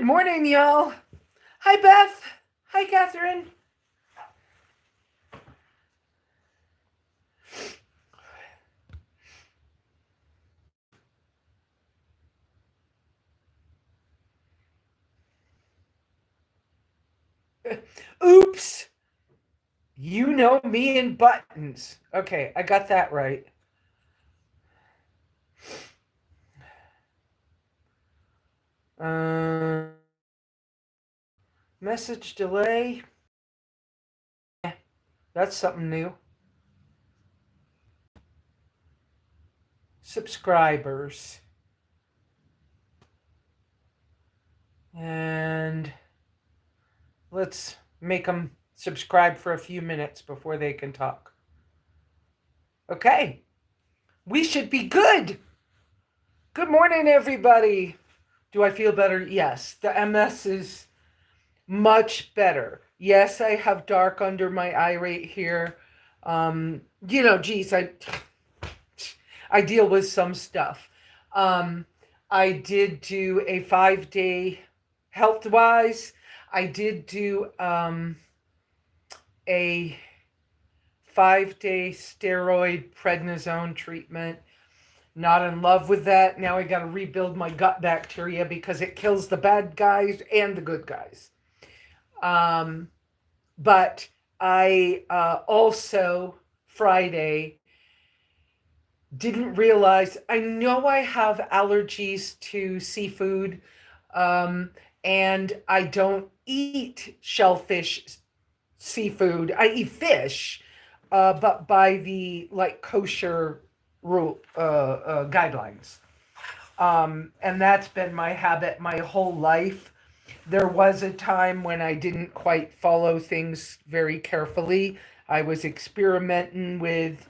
morning, y'all. Hi, Beth. Hi, Catherine. Oops. You know me and buttons. Okay, I got that right. Uh, Message delay. That's something new. Subscribers. And let's make them subscribe for a few minutes before they can talk. Okay, we should be good. Good morning, everybody. Do I feel better? Yes. The MS is much better. Yes, I have dark under my eye right here. Geez, I deal with some stuff. Um, I did do a 5-day health wise. I did do a 5-day steroid prednisone treatment. Not in love with that. Now I got to rebuild my gut bacteria because it kills the bad guys and the good guys. But I also Friday didn't realize, I know I have allergies to seafood, and I don't eat shellfish seafood. I eat fish, but by the like kosher rule guidelines. And that's been my habit my whole life. There was a time when I didn't quite follow things very carefully. I was experimenting with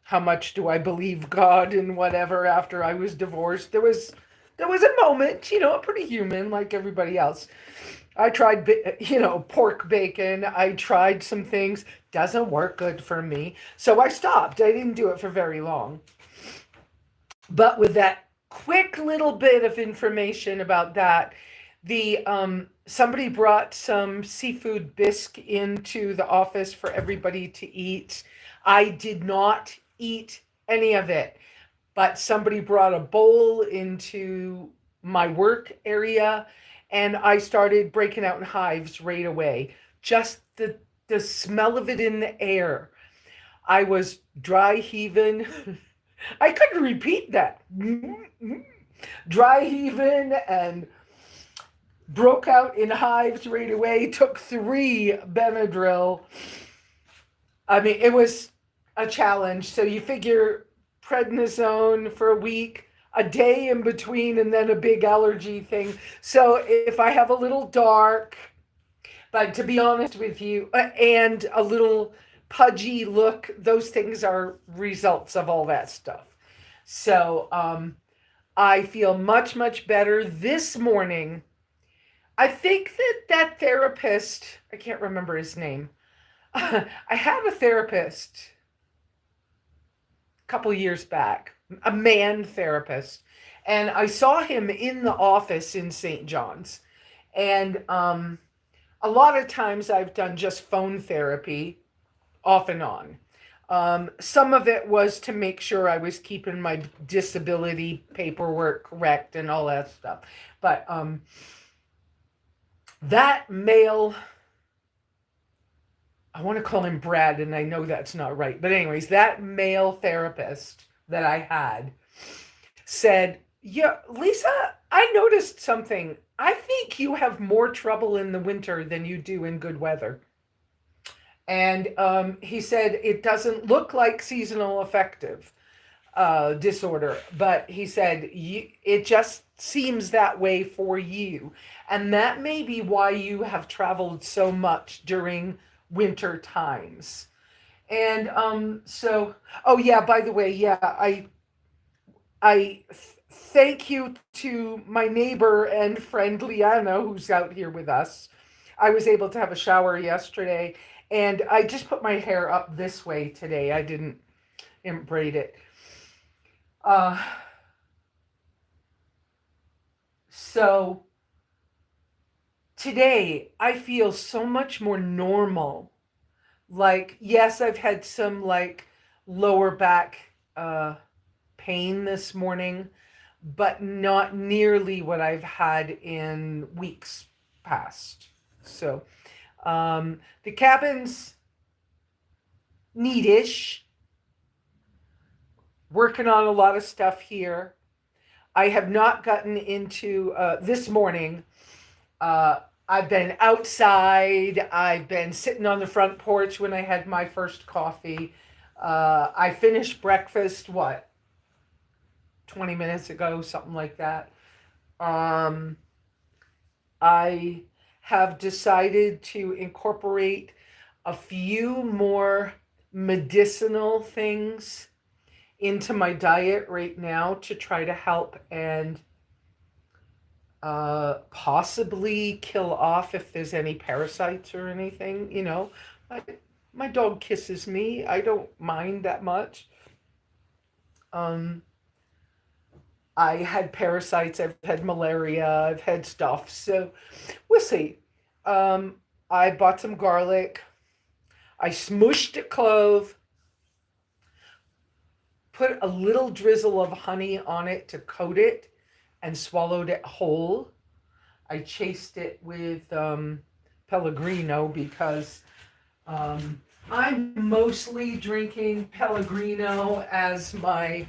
how much do I believe God and whatever after I was divorced. There was a moment, pretty human like everybody else. I tried, pork bacon. I tried some things. Doesn't work good for me. So I stopped. I didn't do it for very long. But with that quick little bit of information about that, the somebody brought some seafood bisque into the office for everybody to eat. I did not eat any of it, but somebody brought a bowl into my work area, and I started breaking out in hives right away. Just the smell of it in the air. I was dry heaving. I couldn't repeat that. Dry heaving and broke out in hives right away. Took 3 Benadryl. I mean, it was a challenge. So you figure prednisone for a week, a day in between, and then a big allergy thing. So if I have a little dark, but to be honest with you, and a little pudgy look, those things are results of all that stuff. So I feel much, much better this morning. I think that therapist, I can't remember his name. I had a therapist a couple years back, a man therapist, and I saw him in the office in St. John's. And a lot of times I've done just phone therapy off and on. Some of it was to make sure I was keeping my disability paperwork correct and all that stuff. But that male, I want to call him Brad, and I know that's not right. But, anyways, that male therapist that I had said, "Yeah, Lesa, I noticed something. I think you have more trouble in the winter than you do in good weather." And he said it doesn't look like seasonal affective disorder, but he said it just seems that way for you. And that may be why you have traveled so much during winter times. And oh yeah, by the way, yeah, I thank you to my neighbor and friend Liana, who's out here with us. I was able to have a shower yesterday, and I just put my hair up this way today. I didn't braid it. Uh, so today I feel so much more normal. Like, yes, I've had some like lower back pain this morning, but not nearly what I've had in weeks past. So, the cabin's neatish, working on a lot of stuff here. I have not gotten into this morning. Uh, I've been outside. I've been sitting on the front porch when I had my first coffee. I finished breakfast, what, 20 minutes ago, something like that. Um, I have decided to incorporate a few more medicinal things into my diet right now to try to help and possibly kill off if there's any parasites or anything. I, my dog kisses me. I don't mind that much. Um, I had parasites, I've had malaria, I've had stuff. So we'll see. Um, I bought some garlic. I smooshed a clove, put a little drizzle of honey on it to coat it, and swallowed it whole. I chased it with Pellegrino because I'm mostly drinking Pellegrino as my.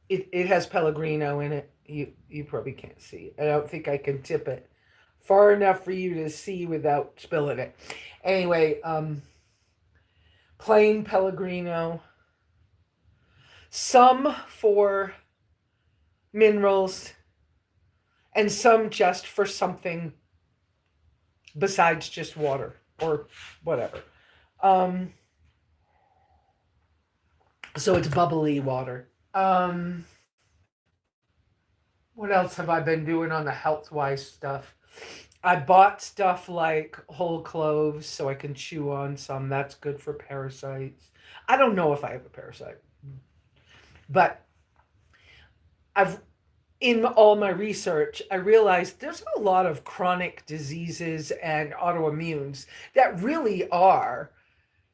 It has Pellegrino in it. You probably can't see it. I don't think I can tip it far enough for you to see without spilling it. Anyway, plain Pellegrino. Some for minerals and some just for something besides just water or whatever. Um, so it's bubbly water. What else have I been doing on the health-wise stuff? I bought stuff like whole cloves so I can chew on some. That's good for parasites. I don't know if I have a parasite, but I've in all my research, I realized there's a lot of chronic diseases and autoimmunes that really are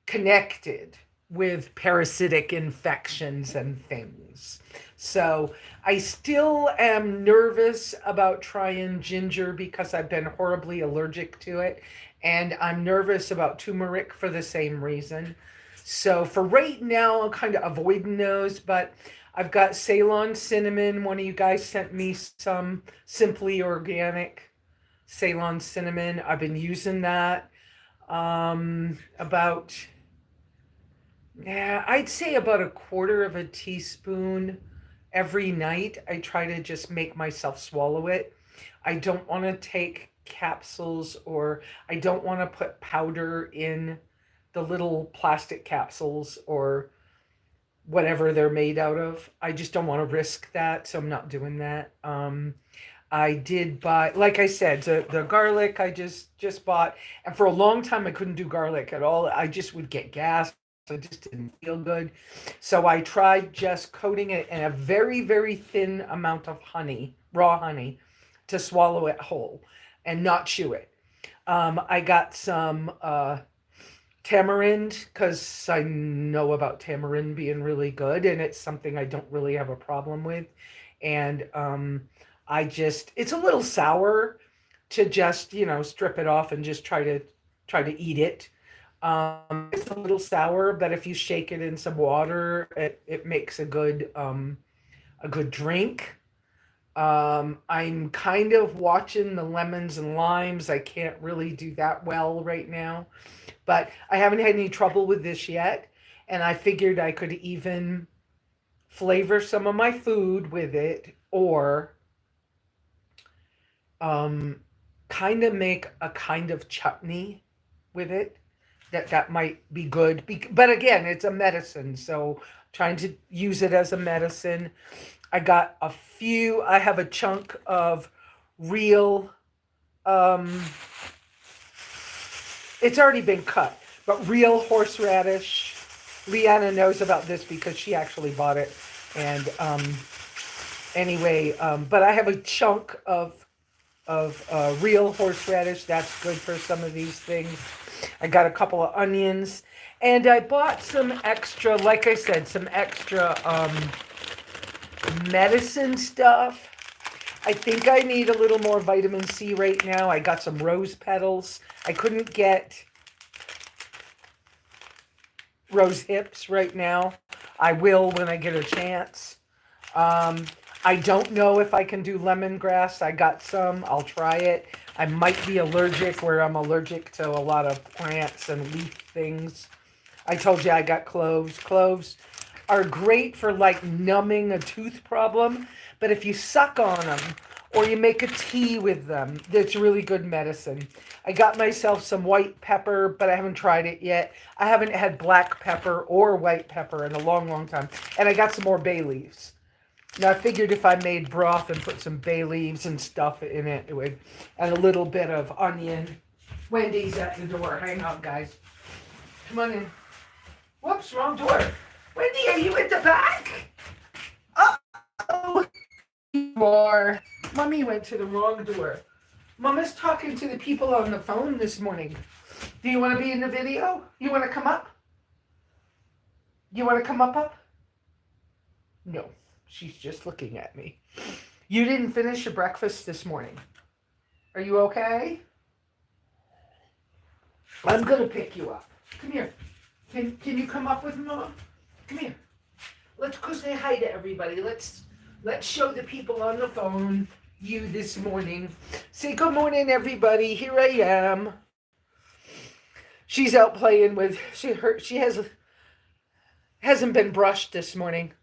connected with parasitic infections and things. So I still am nervous about trying ginger because I've been horribly allergic to it. And I'm nervous about turmeric for the same reason. So for right now, I'm kind of avoiding those, but I've got Ceylon cinnamon. One of you guys sent me some Simply Organic Ceylon cinnamon. I've been using that about, yeah, I'd say about a quarter of a teaspoon every night. I try to just make myself swallow it. I don't want to take capsules or I don't want to put powder in the little plastic capsules or whatever they're made out of. I just don't want to risk that, so I'm not doing that. I did buy, like I said, the garlic I just bought, and for a long time I couldn't do garlic at all. I just would get gas. I just didn't feel good. So I tried just coating it in a very, very thin amount of honey, raw honey, to swallow it whole and not chew it. I got some tamarind because I know about tamarind being really good, and it's something I don't really have a problem with. And it's a little sour to just strip it off and just try to eat it. It's a little sour, but if you shake it in some water, it makes a good drink. I'm kind of watching the lemons and limes. I can't really do that well right now, but I haven't had any trouble with this yet. And I figured I could even flavor some of my food with it or kind of make a kind of chutney with it. That might be good. But again, it's a medicine, so trying to use it as a medicine. I have a chunk of real, it's already been cut, but real horseradish. Leanna knows about this because she actually bought it. And anyway, but I have a chunk of of real horseradish. That's good for some of these things. I got a couple of onions, and I bought some extra, like I said, some extra medicine stuff. I think I need a little more vitamin C right now. I got some rose petals. I couldn't get rose hips right now. I will when I get a chance. I don't know if I can do lemongrass. I got some. I'll try it. I might be allergic, where I'm allergic to a lot of plants and leaf things. I told you I got cloves. Cloves are great for like numbing a tooth problem, but if you suck on them or you make a tea with them, that's really good medicine. I got myself some white pepper, but I haven't tried it yet. I haven't had black pepper or white pepper in a long, long time. And I got some more bay leaves. Now, I figured if I made broth and put some bay leaves and stuff in it, and a little bit of onion. Wendy's at the door. Hang on, guys. Come on in. Whoops, wrong door. Wendy, are you at the back? Uh-oh. You are. Mommy went to the wrong door. Mama's talking to the people on the phone this morning. Do you want to be in the video? You want to come up? You want to come up? No. She's just looking at me. You didn't finish your breakfast this morning. Are you okay? I'm going to pick you up. Come here. Can you come up with Mom? Come here. Let's go say hi to everybody. Let's show the people on the phone you this morning. Say good morning, everybody. Here I am. She's out playing with, she hasn't been brushed this morning.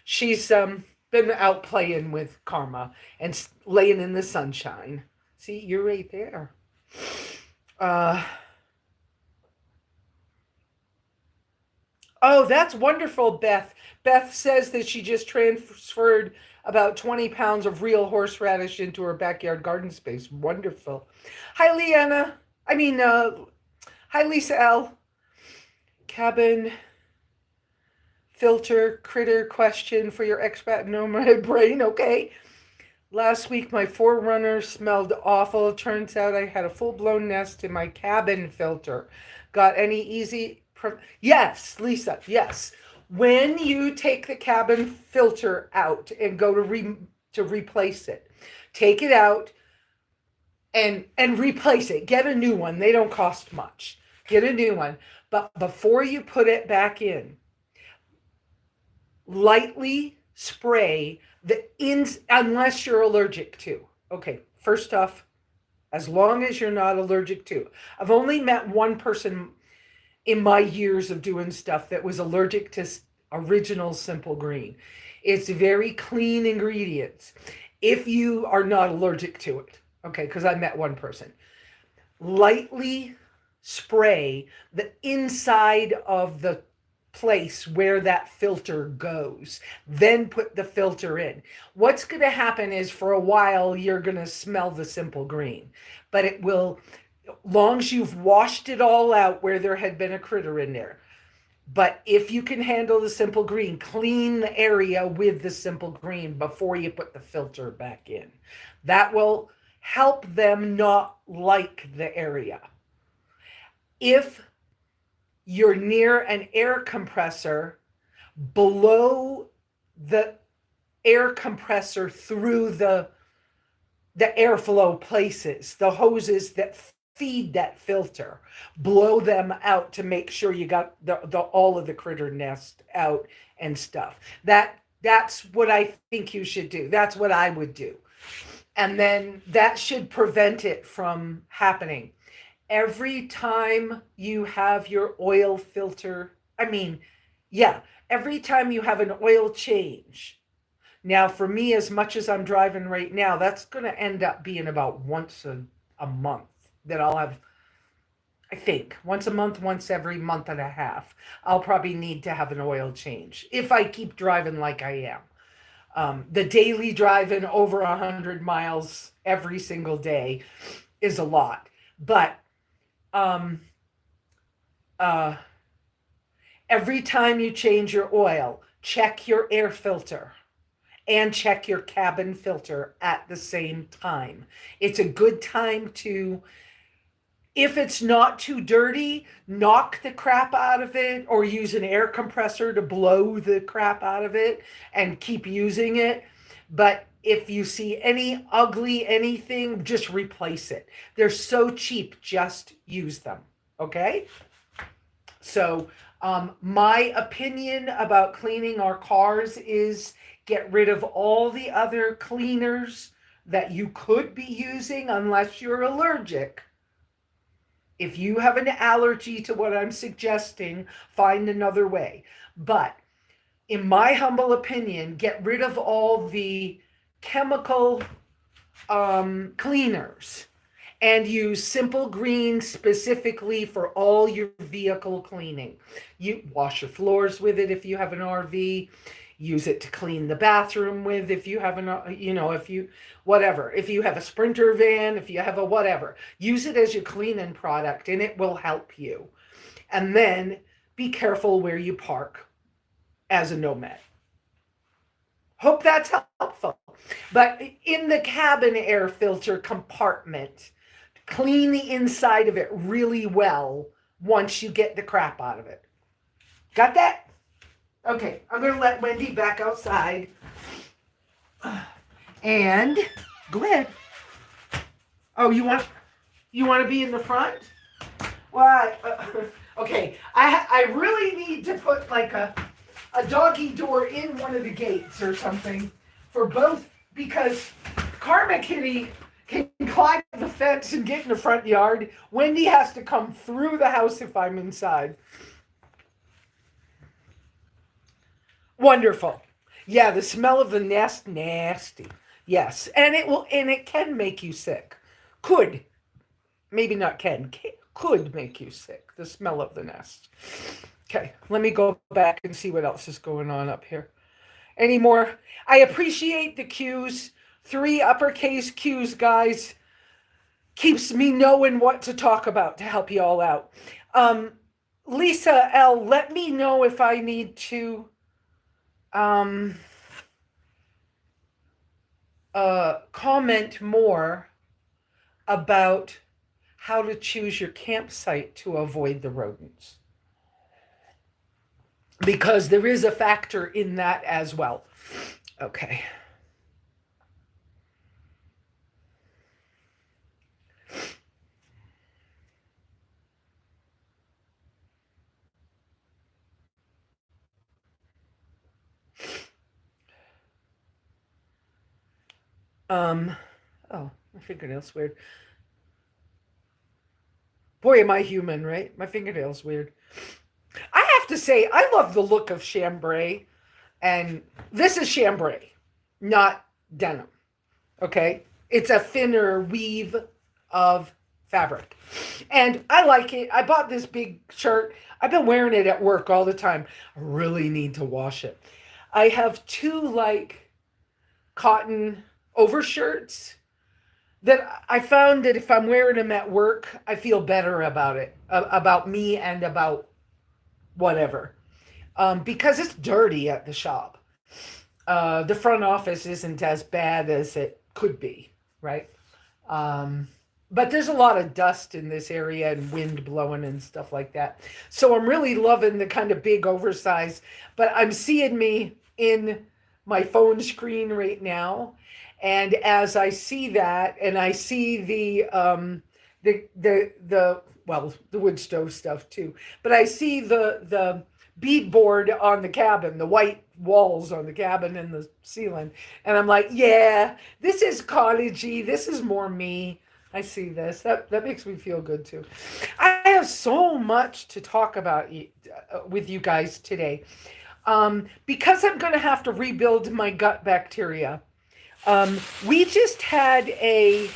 She's been out playing with Karma and laying in the sunshine. See, you're right there. Oh, that's wonderful, Beth. Beth says that she just transferred about 20 pounds of real horseradish into her backyard garden space. Wonderful. Hi, Leanna. Hi, Lesa L. Cabin filter critter question for your expat nomad brain. Okay. Last week, my forerunner smelled awful. Turns out I had a full-blown nest in my cabin filter. Got any easy... Yes, Lesa, yes. When you take the cabin filter out and go to replace it, take it out and replace it. Get a new one. They don't cost much. Get a new one. But before you put it back in, lightly spray the ins, unless you're allergic to. Okay, first off, as long as you're not allergic to. I've only met one person in my years of doing stuff that was allergic to original Simple Green. It's very clean ingredients if you are not allergic to it. Okay, because I met one person. Lightly spray the inside of the place where that filter goes, then put the filter in. What's going to happen is for a while you're going to smell the Simple Green, but it will, long as you've washed it all out where there had been a critter in there. But if you can handle the Simple Green, clean the area with the Simple Green before you put the filter back in. That will help them not like the area. If you're near an air compressor, blow the air compressor through the airflow places, the hoses that feed that filter. Blow them out to make sure you got the all of the critter nest out and stuff. That's what I think you should do. That's what I would do. And then that should prevent it from happening. Every time you have your oil filter, every time you have an oil change. Now, for me, as much as I'm driving right now, that's going to end up being about once a month that I'll have, I think, once a month, once every month and a half. I'll probably need to have an oil change if I keep driving like I am. The daily driving over 100 miles every single day is a lot. But every time you change your oil, check your air filter and check your cabin filter at the same time. It's a good time to, if it's not too dirty, knock the crap out of it or use an air compressor to blow the crap out of it and keep using it. But if you see any ugly anything, just replace it. They're so cheap, just use them. Okay? So, my opinion about cleaning our cars is get rid of all the other cleaners that you could be using unless you're allergic. If you have an allergy to what I'm suggesting, find another way. But in my humble opinion, get rid of all the chemical cleaners and use Simple Green specifically for all your vehicle cleaning. You wash your floors with it if you have an RV. Use it to clean the bathroom with if you have an, if you, whatever. If you have a Sprinter van, if you have a whatever. Use it as your cleaning product and it will help you. And then be careful where you park as a nomad. Hope that's helpful. But in the cabin air filter compartment, clean the inside of it really well once you get the crap out of it. Got that? Okay, I'm going to let Wendy back outside. And go ahead. Oh, you want to be in the front? Well, okay. I really need to put like a doggy door in one of the gates or something for both, because Karma Kitty can climb the fence and get in the front yard. Wendy has to come through the house if I'm inside. Wonderful. Yeah, the smell of the nest, nasty. Yes, and it can make you sick. Could, maybe not could make you sick, the smell of the nest. Okay, let me go back and see what else is going on up here. Any more? I appreciate the Q's. 3 uppercase Q's, guys. Keeps me knowing what to talk about to help you all out. Lesa L, let me know if I need to comment more about how to choose your campsite to avoid the rodents. Because there is a factor in that as well. Okay. Oh, my fingernail's weird. Boy, am I human, right? My fingernail's weird. I have to say, I love the look of chambray. And this is chambray, not denim. Okay? It's a thinner weave of fabric. And I like it. I bought this big shirt. I've been wearing it at work all the time. I really need to wash it. I have 2 like cotton overshirts that I found that if I'm wearing them at work, I feel better about it, about me and about whatever. Because it's dirty at the shop. The front office isn't as bad as it could be, right? But there's a lot of dust in this area and wind blowing and stuff like that. So I'm really loving the kind of big oversized, but I'm seeing me in my phone screen right now. And as I see that, and I see the wood stove stuff too, but I see the beadboard on the cabin, the white walls on the cabin and the ceiling. And I'm like, yeah, this is cottagey. This is more me. I see this. That makes me feel good too. I have so much to talk about with you guys today. Because I'm going to have to rebuild my gut bacteria. We just had I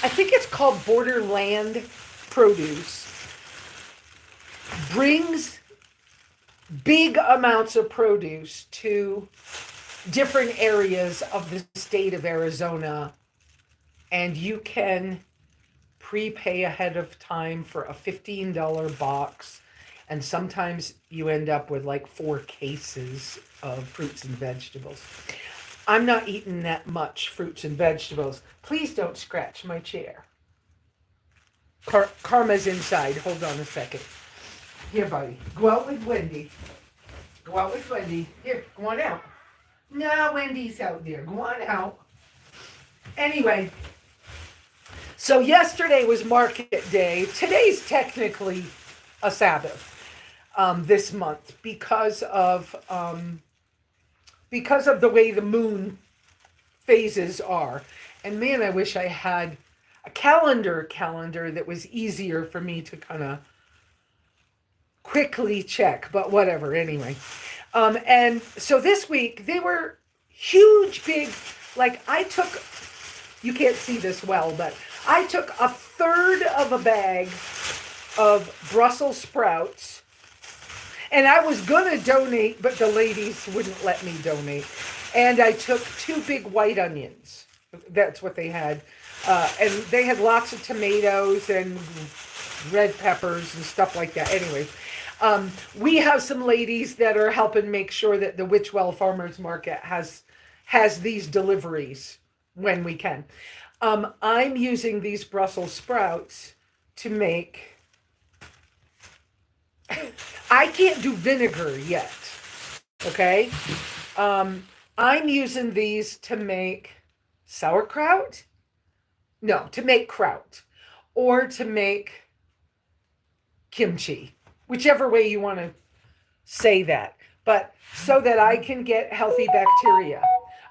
think it's called Borderland Produce, brings big amounts of produce to different areas of the state of Arizona, and you can prepay ahead of time for a $15 box, and sometimes you end up with like 4 cases of fruits and vegetables. I'm not eating that much fruits and vegetables. Please don't scratch my chair. Karma's inside. Hold on a second. Here, buddy. Go out with Wendy. Go out with Wendy. Here, go on out. No, Wendy's out there. Go on out. Anyway, so yesterday was market day. Today's technically a Sabbath this month because of the way the moon phases are. And man, I wish I had a calendar that was easier for me to kind of quickly check, but whatever, anyway. And so this week, they were huge, big, like you can't see this well, but I took a third of a bag of Brussels sprouts, and I was going to donate, but the ladies wouldn't let me donate. And I took 2 big white onions. That's what they had. And they had lots of tomatoes and red peppers and stuff like that. Anyway, we have some ladies that are helping make sure that the Witchwell Farmers Market has these deliveries when we can. I'm using these Brussels sprouts to make... I can't do vinegar yet, okay? I'm using these to make sauerkraut. No, to make kraut. Or to make kimchi. Whichever way you want to say that. But so that I can get healthy bacteria.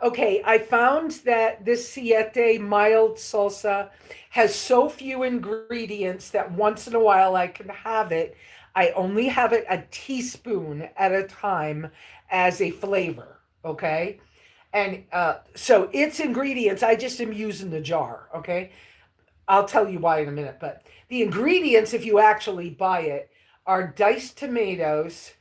Okay, I found that this Siete mild salsa has so few ingredients that once in a while I can have it. I only have it a teaspoon at a time as a flavor, okay? And so its ingredients, I just am using the jar, okay? I'll tell you why in a minute, but the ingredients, if you actually buy it, are diced tomatoes,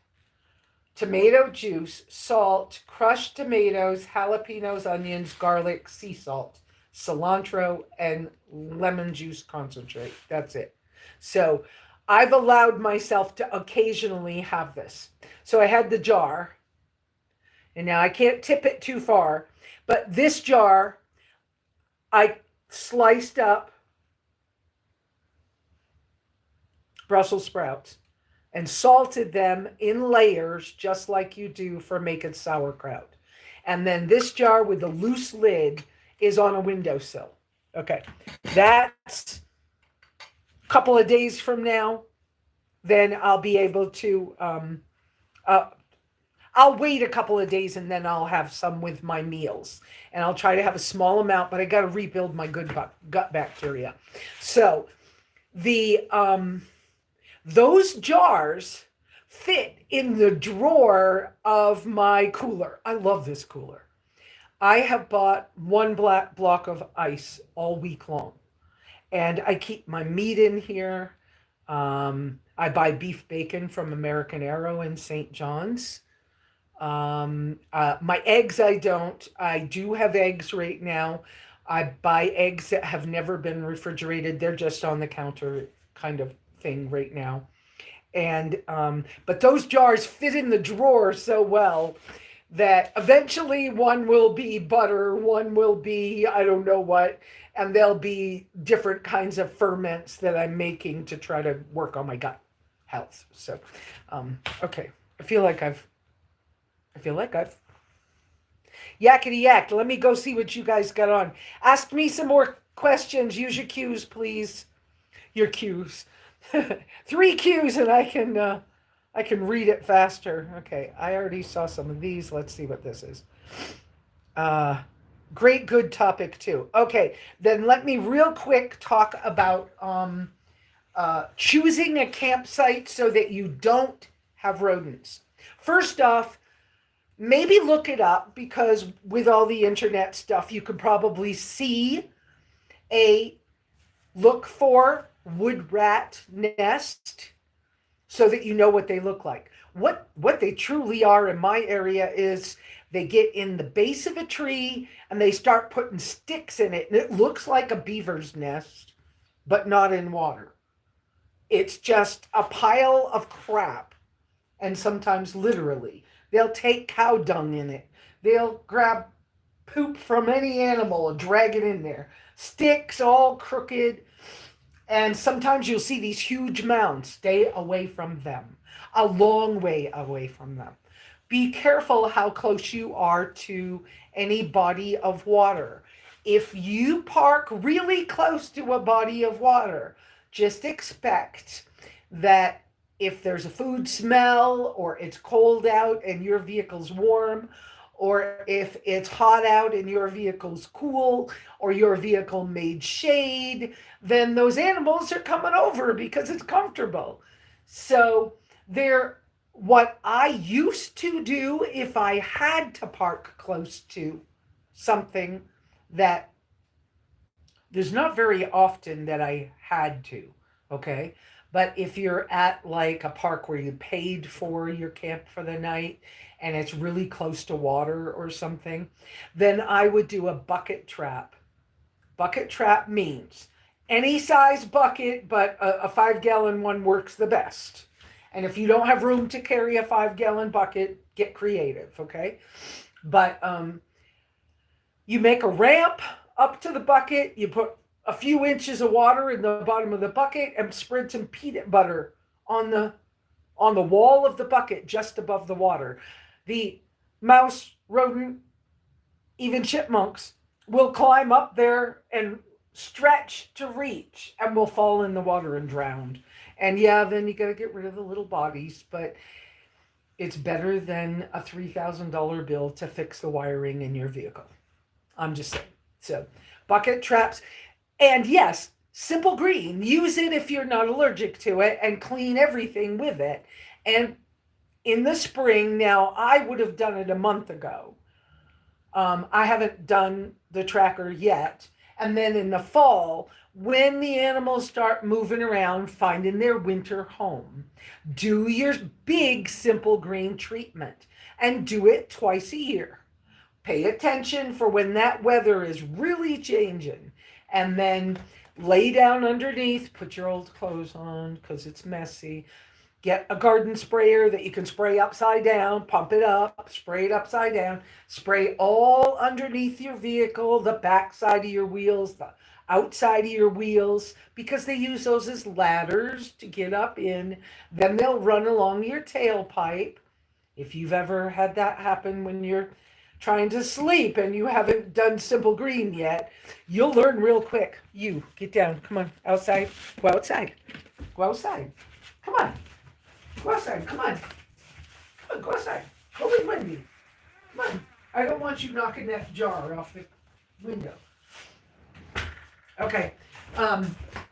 tomato juice, salt, crushed tomatoes, jalapenos, onions, garlic, sea salt, cilantro, and lemon juice concentrate. That's it. So I've allowed myself to occasionally have this. So I had the jar, and now I can't tip it too far, but this jar, I sliced up Brussels sprouts and salted them in layers just like you do for making sauerkraut. And then this jar with the loose lid is on a windowsill. Okay, that's a couple of days from now. Then I'll be able to, I'll wait a couple of days and then I'll have some with my meals. And I'll try to have a small amount, but I got to rebuild my good gut bacteria. So those jars fit in the drawer of my cooler. I love this cooler. I have bought 1 black block of ice all week long. And I keep my meat in here. I buy beef bacon from American Arrow in St. John's. My eggs, I don't. I do have eggs right now. I buy eggs that have never been refrigerated. They're just on the counter kind of thing right now. And but those jars fit in the drawer so well that eventually one will be butter, one will be I don't know what, and there'll be different kinds of ferments that I'm making to try to work on my gut health. So okay. I feel like I've yakety yacked. Let me go see what you guys got on. Ask me some more questions. Use your cues, please. Your cues. 3 cues, and I can read it faster. Okay, I already saw some of these. Let's see what this is. Great, good topic too. Okay, then let me real quick talk about choosing a campsite so that you don't have rodents. First off, maybe look it up, because with all the internet stuff, you could probably see look for wood rat nest so that you know what they look like. What they truly are in my area is they get in the base of a tree and they start putting sticks in it, and it looks like a beaver's nest, but not in water. It's just a pile of crap, and sometimes literally. They'll take cow dung in it. They'll grab poop from any animal and drag it in there. Sticks all crooked. And sometimes you'll see these huge mounds. Stay away from them. A long way away from them. Be careful how close you are to any body of water. If you park really close to a body of water, just expect that if there's a food smell or it's cold out and your vehicle's warm, or if it's hot out and your vehicle's cool, or your vehicle made shade, then those animals are coming over because it's comfortable. So they're what I used to do if I had to park close to something that there's not very often that I had to, okay? But if you're at like a park where you paid for your camp for the night and it's really close to water or something, then I would do a bucket trap. Bucket trap means any size bucket, but a 5 gallon one works the best. And if you don't have room to carry a 5 gallon bucket, get creative, okay? But you make a ramp up to the bucket, you put a few inches of water in the bottom of the bucket and spread some peanut butter on the wall of the bucket just above the water. The mouse, rodent, even chipmunks will climb up there and stretch to reach and will fall in the water and drown. And yeah, then you got to get rid of the little bodies, but it's better than a $3,000 bill to fix the wiring in your vehicle. I'm just saying. So, bucket traps. And yes, simple green. Use it if you're not allergic to it and clean everything with it. And in the spring, now I would have done it a month ago. I haven't done the tracker yet. And then in the fall, when the animals start moving around, finding their winter home, do your big simple green treatment and do it twice a year. Pay attention for when that weather is really changing. And then lay down underneath, put your old clothes on because it's messy. Get a garden sprayer that you can spray upside down, pump it up, spray it upside down, spray all underneath your vehicle, the back side of your wheels, the outside of your wheels, because they use those as ladders to get up in. Then they'll run along your tailpipe. If you've ever had that happen when you're trying to sleep and you haven't done simple green yet, you'll learn real quick. You, get down. Come on, outside. Go outside. Go outside. Come on. Go outside. Come on. Come on, go outside. Go with Wendy. Come on. I don't want you knocking that jar off the window. Okay.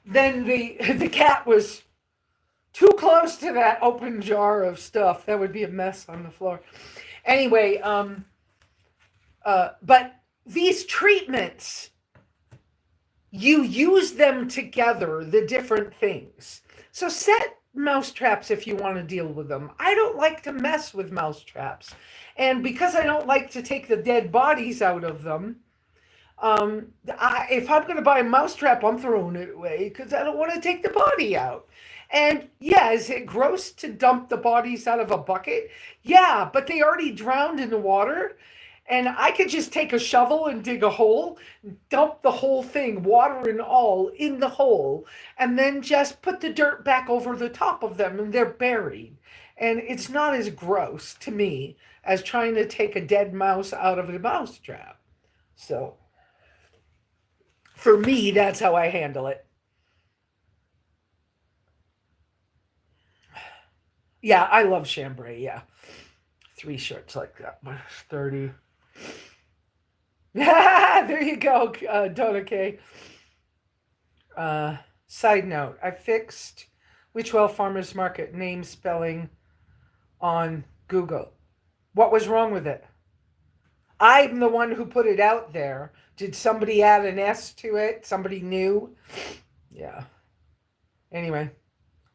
Then the cat was too close to that open jar of stuff. That would be a mess on the floor. Anyway, but these treatments, you use them together, the different things. So set mouse traps if you want to deal with them. I don't like to mess with mouse traps. And because I don't like to take the dead bodies out of them, if I'm going to buy a mouse trap, I'm throwing it away because I don't want to take the body out. And yeah, is it gross to dump the bodies out of a bucket? Yeah, but they already drowned in the water. And I could just take a shovel and dig a hole, dump the whole thing, water and all, in the hole, and then just put the dirt back over the top of them and they're buried. And it's not as gross to me as trying to take a dead mouse out of a mouse trap. So for me, that's how I handle it. Yeah, I love chambray, yeah. 3 shirts like that. 30. There you go, Donna K. Side note, I fixed Witchwell Farmers Market name spelling on Google. What was wrong with it? I'm the one who put it out there. Did somebody add an S to it? Somebody new? Yeah. Anyway.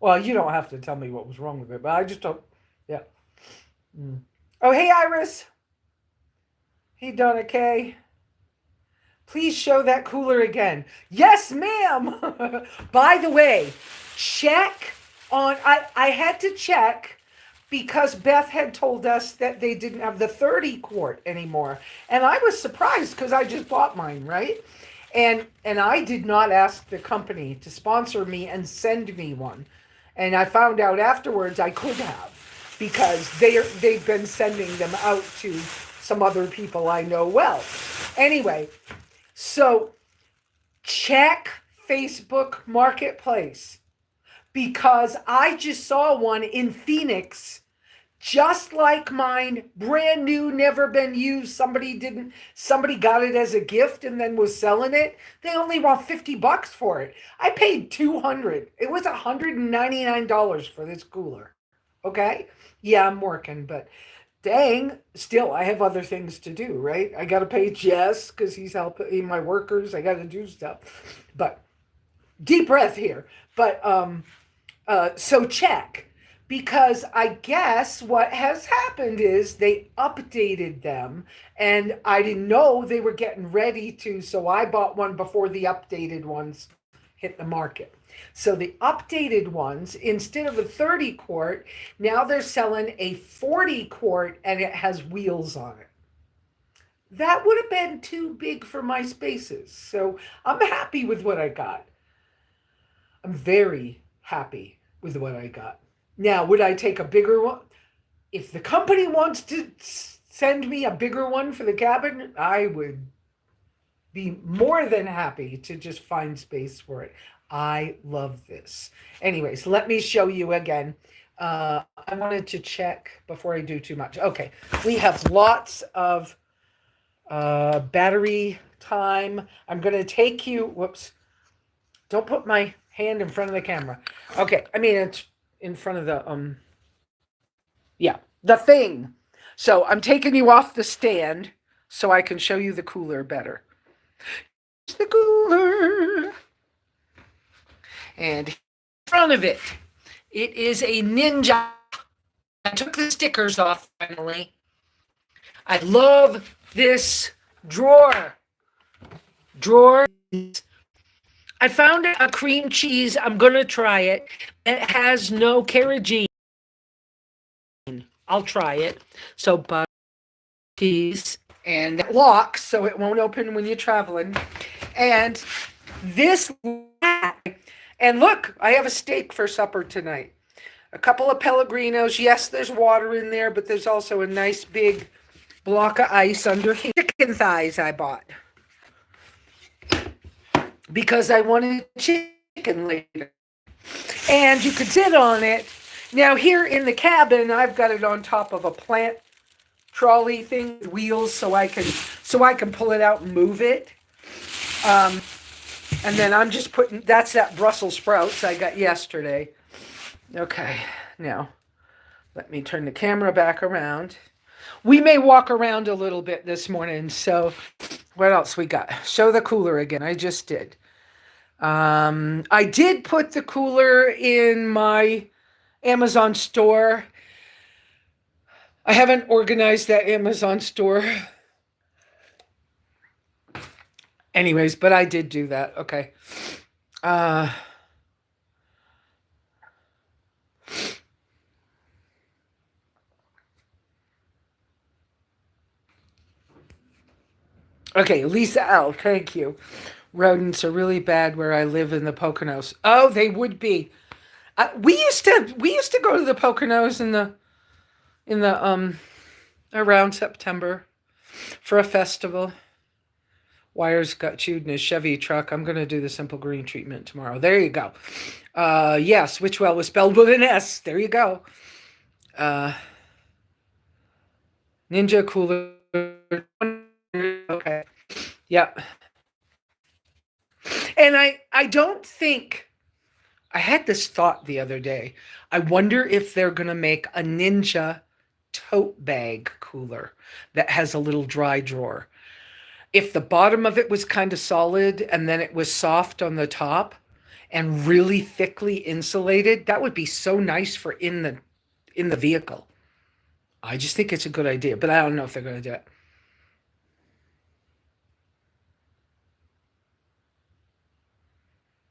Well, you don't have to tell me what was wrong with it, but I just don't. Yeah. Oh, hey, Iris. Hey, Donna K. Please show that cooler again. Yes, ma'am. By the way, check on, I had to check because Beth had told us that they didn't have the 30 quart anymore. And I was surprised because I just bought mine, right? And I did not ask the company to sponsor me and send me one. And I found out afterwards I could have, because they've been sending them out to some other people I know well. Anyway, so check Facebook Marketplace, because I just saw one in Phoenix just like mine, brand new, never been used. Somebody got it as a gift and then was selling it. They only want $50 for it. I paid 200. It was $199 for this cooler. Okay? Yeah, I'm working, but dang, still I have other things to do, right? I got to pay Jess because he's helping my workers. I got to do stuff. But deep breath here. But so check, because I guess what has happened is they updated them, and I didn't know they were getting ready to, so I bought one before the updated ones hit the market. So the updated ones, instead of a 30 quart, now they're selling a 40 quart and it has wheels on it. That would have been too big for my spaces. So I'm happy with what I got. I'm very happy with what I got. Now, would I take a bigger one? If the company wants to send me a bigger one for the cabin, I would be more than happy to just find space for it. I love this. Anyways, let me show you again. I wanted to check before I do too much. Okay, we have lots of battery time. I'm going to take you, whoops, don't put my hand in front of the camera. Okay, I mean, it's in front of the, yeah, the thing. So I'm taking you off the stand so I can show you the cooler better. It's the cooler. And in front of it, it is a Ninja. I took the stickers off finally. I love this drawer. I found a cream cheese. I'm going to try it. It has no carrageenan. I'll try it. So butter, cheese, and it locks so it won't open when you're traveling. And this, and look, I have a steak for supper tonight. A couple of Pellegrinos. Yes, there's water in there, but there's also a nice big block of ice under here. Chicken thighs I bought because I wanted chicken later. And you could sit on it. Now here in the cabin, I've got it on top of a plant trolley thing with wheels so I can pull it out and move it. And then I'm just putting, that's that Brussels sprouts I got yesterday. Okay, now let me turn the camera back around. We may walk around a little bit this morning, so what else we got? Show the cooler again. I just did. I did put the cooler in my Amazon store. I haven't organized that Amazon store. Anyways, but I did do that. Okay. Okay, Lesa L, thank you. Rodents are really bad where I live in the Poconos. Oh, they would be. We used to go to the Poconos in the around September for a festival. Wires got chewed in his Chevy truck. I'm gonna do the simple green treatment tomorrow. There you go. Yes, Witchwell was spelled with an S. There you go. Ninja cooler. Okay. Yeah. And I don't think, I had this thought the other day. I wonder if they're going to make a Ninja tote bag cooler that has a little dry drawer. If the bottom of it was kind of solid and then it was soft on the top and really thickly insulated, that would be so nice for in the vehicle. I just think it's a good idea, but I don't know if they're going to do it.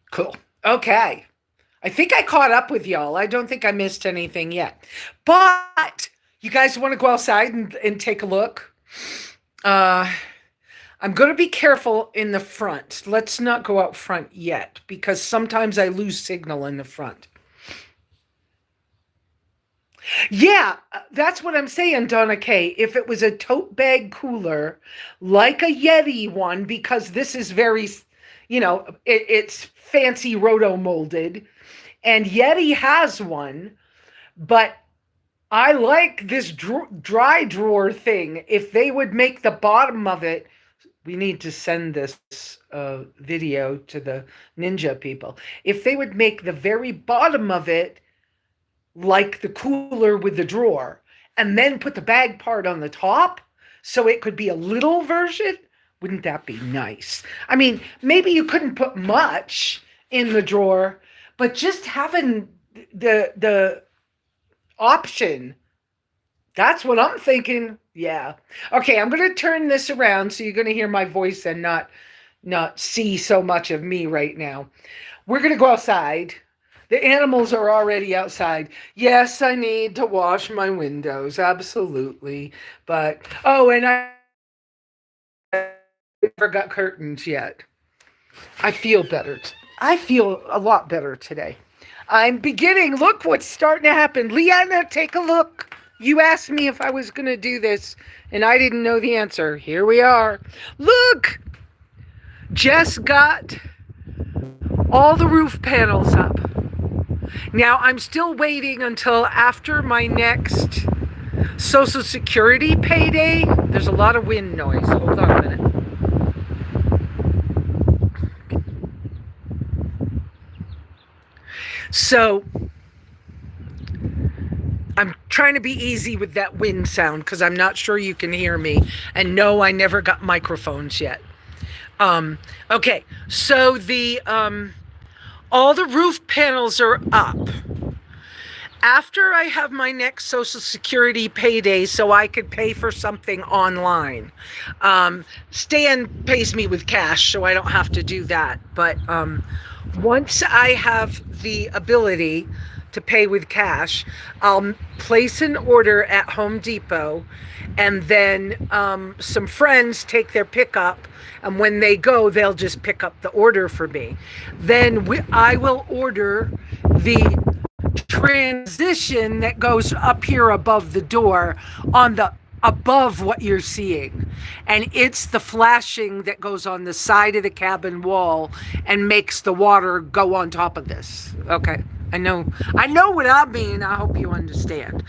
Cool. Okay. I think I caught up with y'all. I don't think I missed anything yet. But you guys want to go outside and take a look? Uh, I'm going to be careful in the front. Let's not go out front yet because sometimes I lose signal in the front. Yeah, that's what I'm saying, Donna K. If it was a tote bag cooler, like a Yeti one, because this is very, it's fancy roto molded, and Yeti has one, but I like this dry drawer thing. If they would make the bottom of it, we need to send this video to the ninja people. If they would make the very bottom of it like the cooler with the drawer, and then put the bag part on the top so it could be a little version, wouldn't that be nice? I mean, maybe you couldn't put much in the drawer, but just having the option, that's what I'm thinking. Yeah. Okay, I'm going to turn this around so you're going to hear my voice and not see so much of me right now. We're going to go outside. The animals are already outside. Yes, I need to wash my windows. Absolutely. But, and I never got curtains yet. I feel better. I feel a lot better today. I'm beginning. Look what's starting to happen. Leanna, take a look. You asked me if I was going to do this, and I didn't know the answer. Here we are. Look! Jess got all the roof panels up. Now, I'm still waiting until after my next Social Security payday. There's a lot of wind noise. Hold on a minute. So, I'm trying to be easy with that wind sound because I'm not sure you can hear me. And no, I never got microphones yet. Okay, so all the roof panels are up. After I have my next Social Security payday so I could pay for something online. Stan pays me with cash, so I don't have to do that. But once I have the ability to pay with cash, I'll place an order at Home Depot, and then some friends take their pickup, and when they go, they'll just pick up the order for me. Then I will order the transition that goes up here above the door on the above what you're seeing, and it's the flashing that goes on the side of the cabin wall and makes the water go on top of this. Okay, I know what I mean. I hope you understand.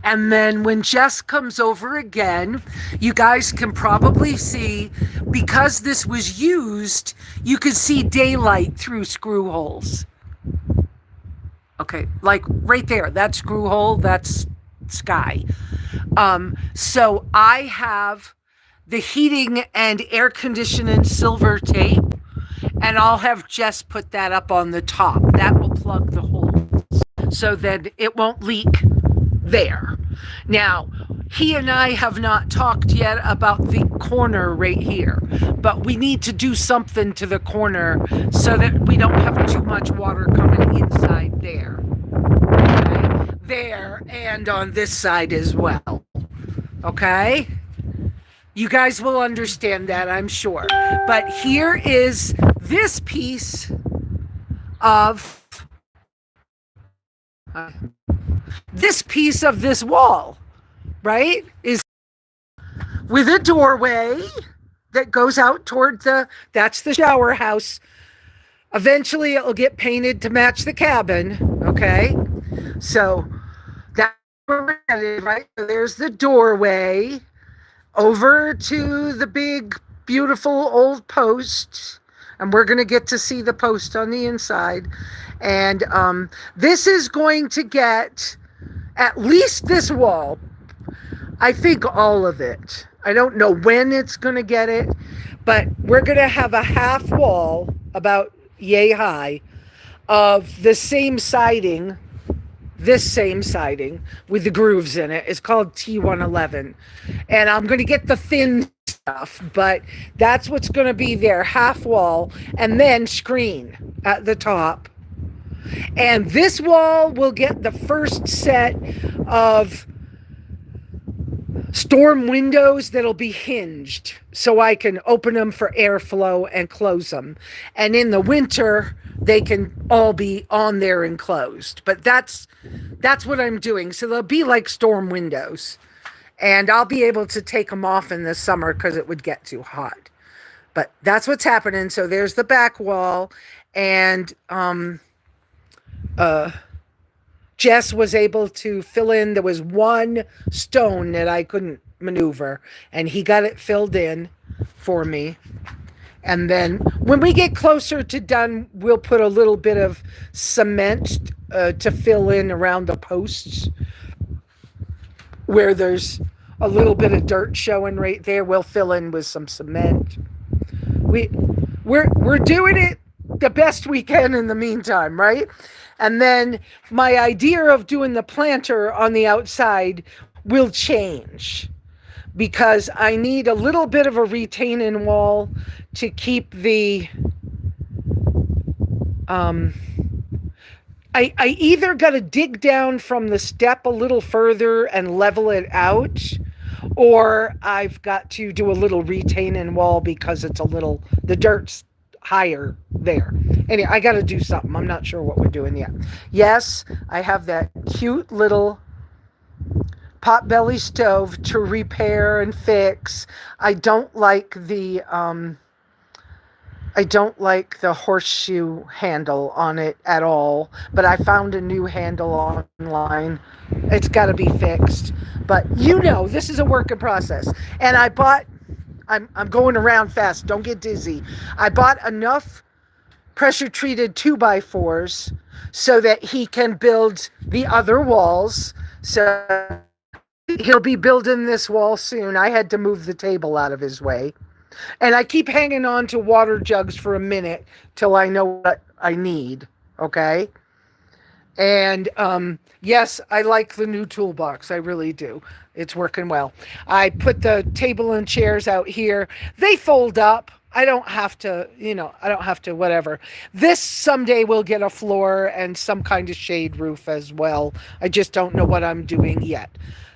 And then when Jess comes over again, you guys can probably see, because this was used, you could see daylight through screw holes. Okay, like right there, that screw hole, that's sky. So I have the heating and air conditioning silver tape, and I'll have Jess put that up on the top. That will plug the holes so that it won't leak there. Now, he and I have not talked yet about the corner right here, but we need to do something to the corner so that we don't have too much water coming inside there. Okay? There and on this side as well. Okay? You guys will understand that, I'm sure. But here is this piece of this wall, right? Is with a doorway that goes out toward that's the shower house. Eventually it'll get painted to match the cabin, okay? So that's right. So there's the doorway over to the big, beautiful old post. And we're going to get to see the post on the inside. And this is going to get at least this wall. I think all of it. I don't know when it's going to get it, but we're going to have a half wall about yay high of the same siding, this same siding with the grooves in it. It's called T111. And I'm going to get the thin stuff, but that's what's going to be there, half wall, and then screen at the top. And this wall will get the first set of storm windows that'll be hinged so I can open them for airflow and close them. And in the winter, they can all be on there and closed. But that's what I'm doing. So they'll be like storm windows. And I'll be able to take them off in the summer because it would get too hot. But that's what's happening. So there's the back wall. And Jess was able to fill in. There was one stone that I couldn't maneuver, and he got it filled in for me. And then when we get closer to done, we'll put a little bit of cement to fill in around the posts where there's a little bit of dirt showing right there. We'll fill in with some cement. We're doing it the best we can in the meantime, right? And then my idea of doing the planter on the outside will change because I need a little bit of a retaining wall to keep the I either got to dig down from the step a little further and level it out, or I've got to do a little retaining wall because the dirt's higher there. Anyway, I got to do something. I'm not sure what we're doing yet. Yes, I have that cute little potbelly stove to repair and fix. I don't like the horseshoe handle on it at all, but I found a new handle online. It's got to be fixed. But this is a work in process. And I'm going around fast. Don't get dizzy. I bought enough pressure treated 2x4s so that he can build the other walls. So he'll be building this wall soon. I had to move the table out of his way. And I keep hanging on to water jugs for a minute till I know what I need. Okay? And yes, I like the new toolbox. I really do. It's working well. I put the table and chairs out here. They fold up. I don't have to, whatever. This someday will get a floor and some kind of shade roof as well. I just don't know what I'm doing yet.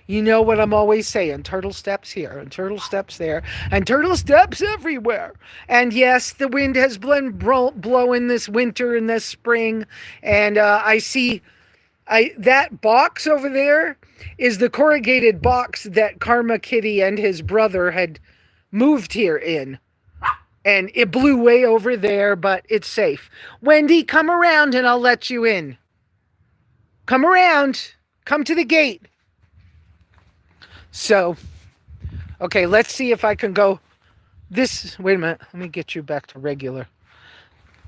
You know what I'm always saying, turtle steps here and turtle steps there and turtle steps everywhere. And yes, the wind has been blowing this winter and this spring. And I see that box over there is the corrugated box that Karma Kitty and his brother had moved here in. And it blew way over there, but it's safe. Wendy, come around and I'll let you in. Come around. Come to the gate. So, okay, let's see if I can go this. Wait a minute. Let me get you back to regular.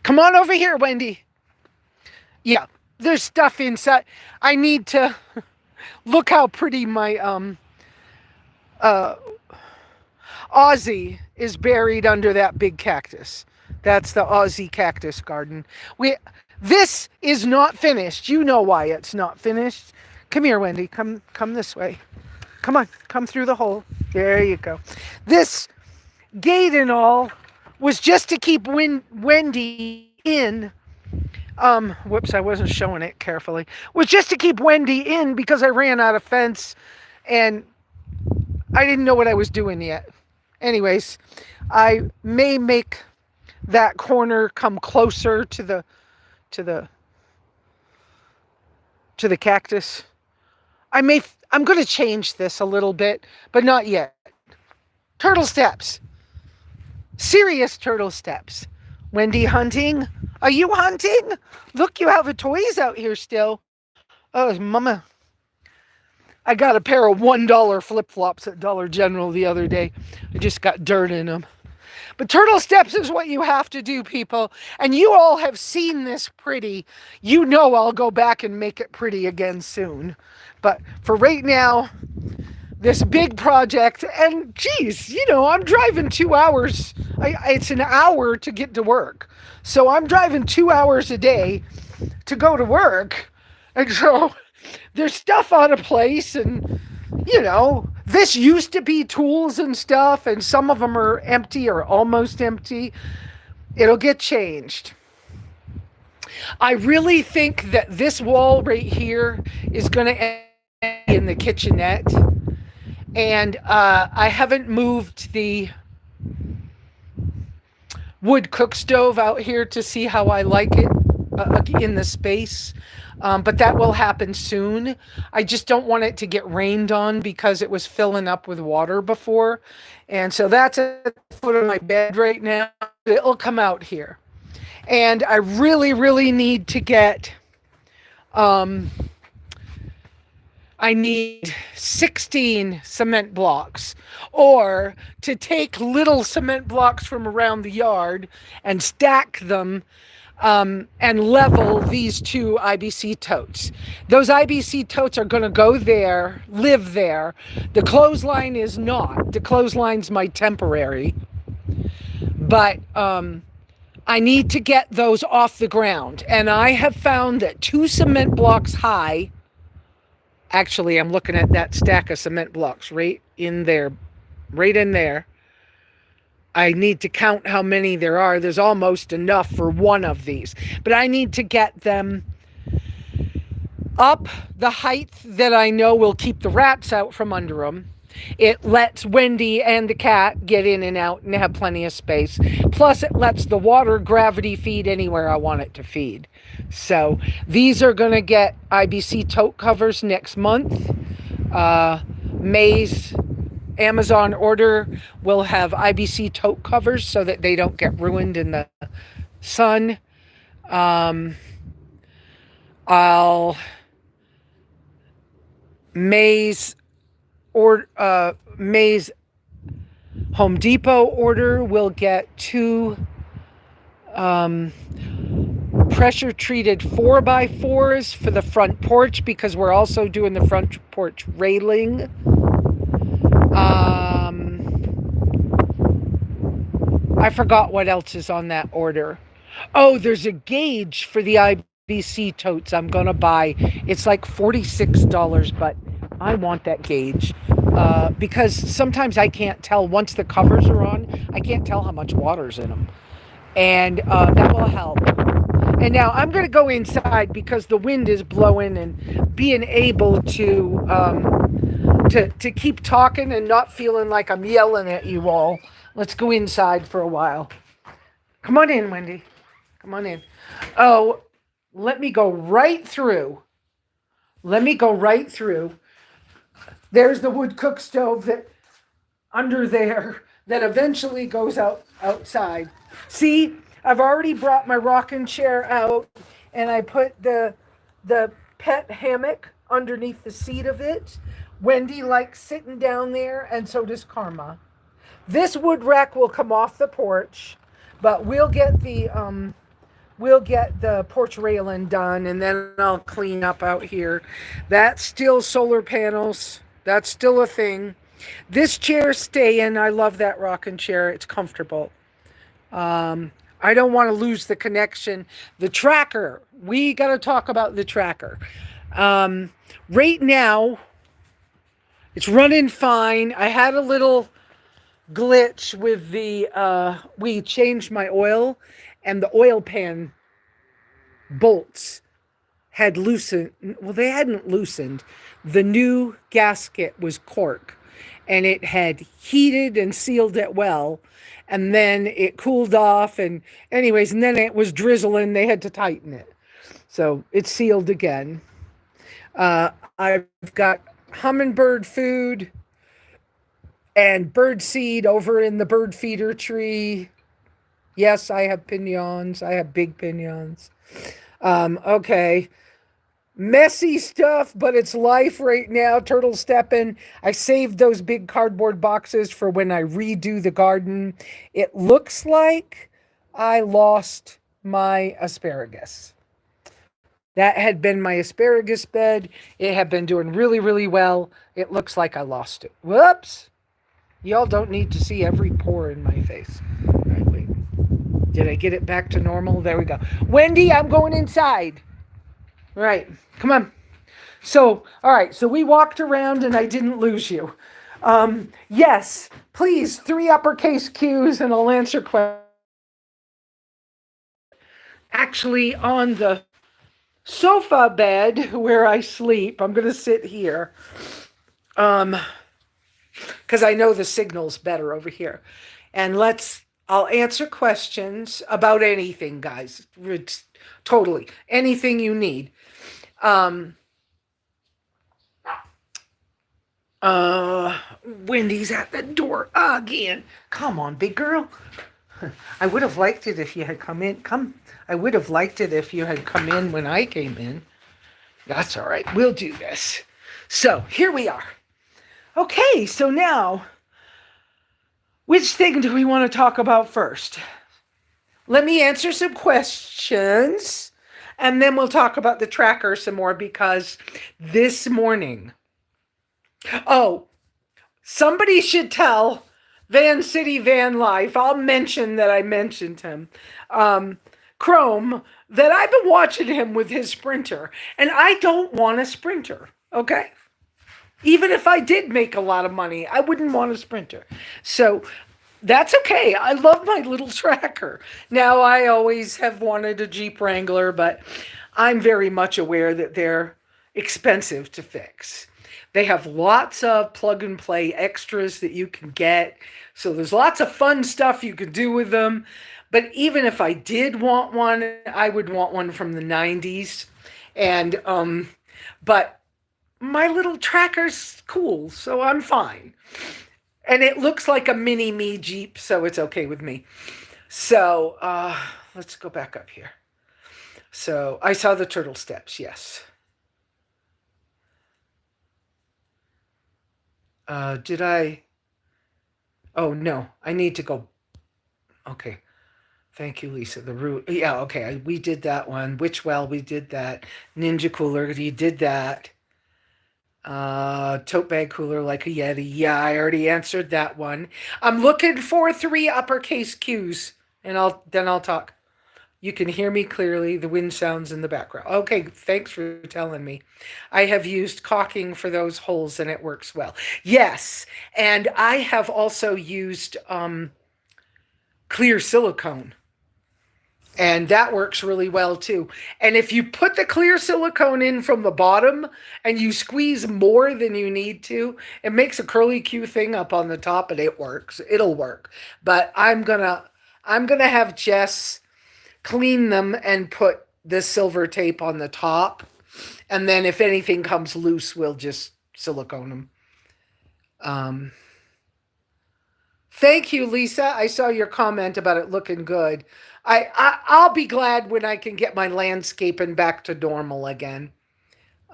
Come on over here, Wendy. Yeah, there's stuff inside. I need to look how pretty my Aussie is buried under that big cactus. That's the Aussie cactus garden. This is not finished. You know why it's not finished. Come here, Wendy. Come this way. Come on, come through the hole. There you go. This gate and all was just to keep Wendy in. Whoops, I wasn't showing it carefully. Was just to keep Wendy in because I ran out of fence and I didn't know what I was doing yet. Anyways, I may make that corner come closer to the cactus. I'm going to change this a little bit, but not yet. Turtle steps. Serious turtle steps. Wendy hunting? Are you hunting? Look, you have the toys out here still. Oh, mama. I got a pair of $1 flip-flops at Dollar General the other day. I just got dirt in them. But turtle steps is what you have to do, people. And you all have seen this pretty. You know I'll go back and make it pretty again soon. But for right now, this big project, and geez, I'm driving 2 hours. It's an hour to get to work. So I'm driving 2 hours a day to go to work. And so there's stuff out of place and, this used to be tools and stuff, and some of them are empty or almost empty. It'll get changed. I really think that this wall right here is going to end in the kitchenette. And I haven't moved the wood cook stove out here to see how I like it in the space. But that will happen soon. I just don't want it to get rained on because it was filling up with water before. And so that's at the foot of my bed right now. It'll come out here. And I really, really need to get, um, I need 16 cement blocks, or to take little cement blocks from around the yard and stack them, and level these two IBC totes. Those IBC totes are going to go there, live there. The clothesline is not. The clothesline's my temporary. But I need to get those off the ground. And I have found that 2 cement blocks high, actually, I'm looking at that stack of cement blocks right in there, right in there. I need to count how many there are. There's almost enough for one of these. But I need to get them up the height that I know will keep the rats out from under them. It lets Wendy and the cat get in and out and have plenty of space. Plus, it lets the water gravity feed anywhere I want it to feed. So these are going to get IBC tote covers next month. May's Amazon order will have IBC tote covers so that they don't get ruined in the sun. I'll May's May's Home Depot order will get 2 pressure treated 4x4s for the front porch, because we're also doing the front porch railing. I forgot what else is on that order. Oh, there's a gauge for the IBC totes I'm going to buy. It's like $46, but I want that gauge because sometimes I can't tell, once the covers are on, I can't tell how much water's in them. And that will help. And now I'm going to go inside because the wind is blowing, and being able to keep talking and not feeling like I'm yelling at you all. Let's go inside for a while. Come on in, Wendy. Come on in. Oh, let me go right through. Let me go right through. There's the wood cook stove that under there that eventually goes outside. See, I've already brought my rocking chair out, and I put the pet hammock underneath the seat of it. Wendy likes sitting down there, and so does Karma. This wood rack will come off the porch, but we'll get the porch railing done, and then I'll clean up out here. That's still solar panels. That's still a thing. This chair's staying. I love that rocking chair. It's comfortable. I don't want to lose the connection. The tracker. We got to talk about the tracker. Right now, it's running fine. I had a little glitch with we changed my oil, and the oil pan bolts had loosened. Well, they hadn't loosened. The new gasket was cork, and it had heated and sealed it well, and then it cooled off, and anyways, and then it was drizzling. They had to tighten it, so it's sealed again. I've got hummingbird food and bird seed over in the bird feeder tree. Yes, I have piñons. I have big piñons. Okay. Messy stuff, but it's life right now. Turtle stepping. I saved those big cardboard boxes for when I redo the garden. It looks like I lost my asparagus. That had been my asparagus bed. It had been doing really, really well. It looks like I lost it. Whoops. Y'all don't need to see every pore in my face. All right, wait. Did I get it back to normal? There we go. Wendy, I'm going inside. All right, come on. So, all right, so we walked around and I didn't lose you. Yes, please, 3 uppercase Qs and I'll answer questions. actually on the sofa bed where I sleep. I'm going to sit here. Um, because I know the signal's better over here. And I'll answer questions about anything, guys. It's totally anything you need. Um, Wendy's at the door again. Come on, big girl. I would have liked it if you had come in. I would have liked it if you had come in when I came in. That's all right. We'll do this. So here we are. Okay, so now, which thing do we want to talk about first? Let me answer some questions and then we'll talk about the tracker some more because this morning, oh, somebody should tell Van City Van Life, I'll mention that I mentioned him, Chrome, that I've been watching him with his sprinter and I don't want a sprinter, okay? Even if I did make a lot of money, I wouldn't want a sprinter. So that's okay. I love my little tracker. Now, I always have wanted a Jeep Wrangler, but I'm very much aware that they're expensive to fix. They have lots of plug and play extras that you can get. So there's lots of fun stuff you can do with them. But even if I did want one, I would want one from the 90s. And, but my little tracker's cool, so I'm fine. And it looks like a mini me Jeep, so it's okay with me. So let's go back up here. So I saw the turtle steps, yes. Did I? Oh, no, I need to go. Okay. Thank you, Lisa. The root. Yeah, okay. We did that one. Which well, we did that. Ninja cooler, you did that. Tote bag cooler like a Yeti. Yeah, I already answered that one. I'm looking for 3 uppercase Q's, and I'll talk. You can hear me clearly. The wind sounds in the background. Okay, thanks for telling me. I have used caulking for those holes, and it works well. Yes, and I have also used clear silicone. And that works really well too. And if you put the clear silicone in from the bottom and you squeeze more than you need to, it makes a curly Q thing up on the top and it works. It'll work. But I'm gonna have Jess clean them and put the silver tape on the top. And then if anything comes loose, we'll just silicone them. Um, Thank you, Lisa. I saw your comment about it looking good. I'll be glad when I can get my landscaping back to normal again.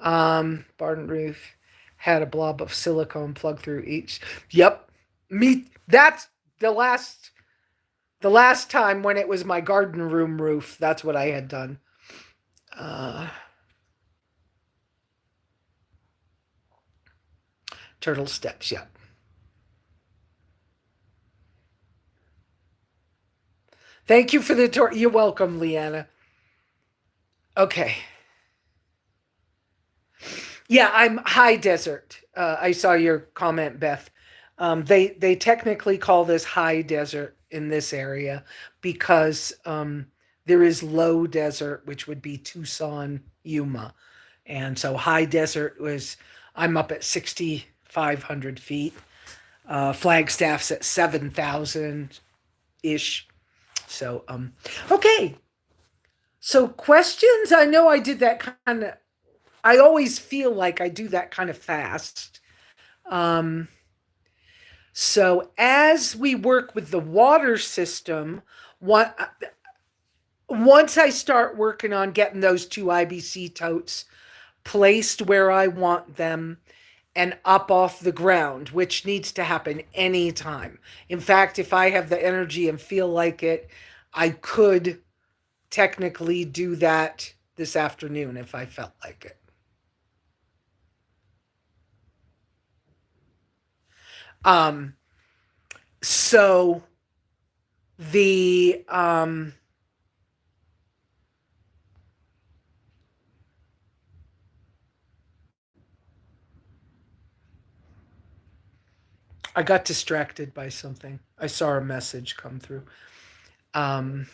Barn roof had a blob of silicone plugged through each. Yep. Me that's the last time when it was my garden room roof. That's what I had done. Uh Turtle steps, yep. Thank you for the tour. You're welcome, Leanna. Okay. Yeah, I'm high desert. I saw your comment, Beth. They technically call this high desert in this area because there is low desert, which would be Tucson, Yuma, and so high desert was I'm up at 6,500 feet. Flagstaff's at 7,000 ish. So okay. So questions. I know I did that kind of I always feel like I do that kind of fast. Um, so as we work with the water system, one, once I start working on getting those 2 IBC totes placed where I want them and up off the ground, which needs to happen anytime. In fact, if I have the energy and feel like it, I could technically do that this afternoon if I felt like it. Um, so the I got distracted by something. I saw a message come through. Um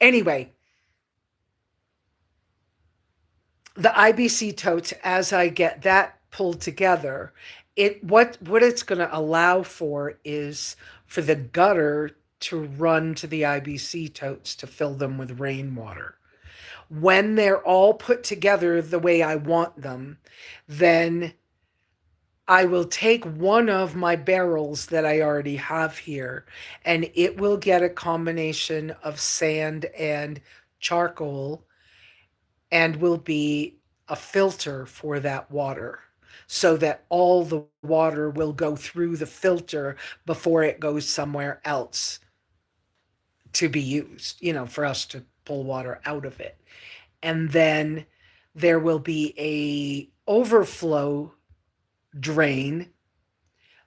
Anyway, the IBC totes, as I get that pulled together, what it's going to allow for is for the gutter to run to the IBC totes to fill them with rainwater. When they're all put together the way I want them, then I will take one of my barrels that I already have here, and it will get a combination of sand and charcoal and will be a filter for that water, so that all the water will go through the filter before it goes somewhere else to be used, for us to pull water out of it. And then there will be a overflow drain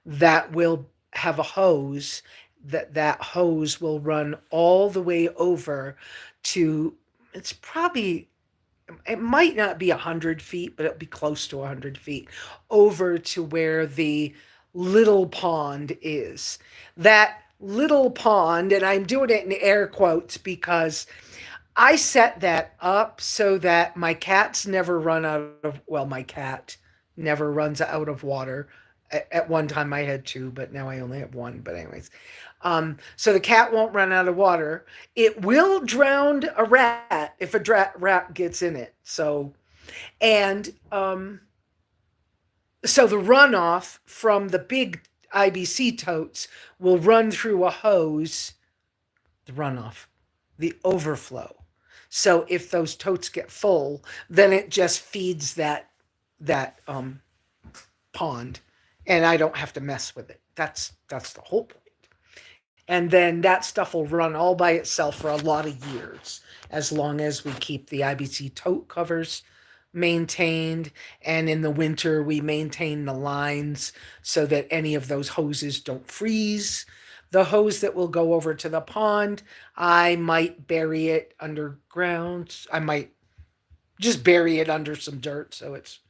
that will have a hose, that hose will run all the way over to, it's probably, it might not be 100 feet, but it'll be close to 100 feet over to where the little pond is. That little pond, and I'm doing it in air quotes because I set that up so that my cats never run out of, well, my cat never runs out of water. At one time I had two, but now I only have one. But anyways, so the cat won't run out of water. It will drown a rat if a rat gets in it. And so the runoff from the big IBC totes will run through a hose, the runoff, the overflow. So if those totes get full, then it just feeds that pond, and I don't have to mess with it. That's the whole point. And then that stuff will run all by itself for a lot of years, as long as we keep the IBC tote covers maintained, and in the winter we maintain the lines so that any of those hoses don't freeze. The hose that will go over to the pond, I might bury it underground. I might just bury it under some dirt so it's,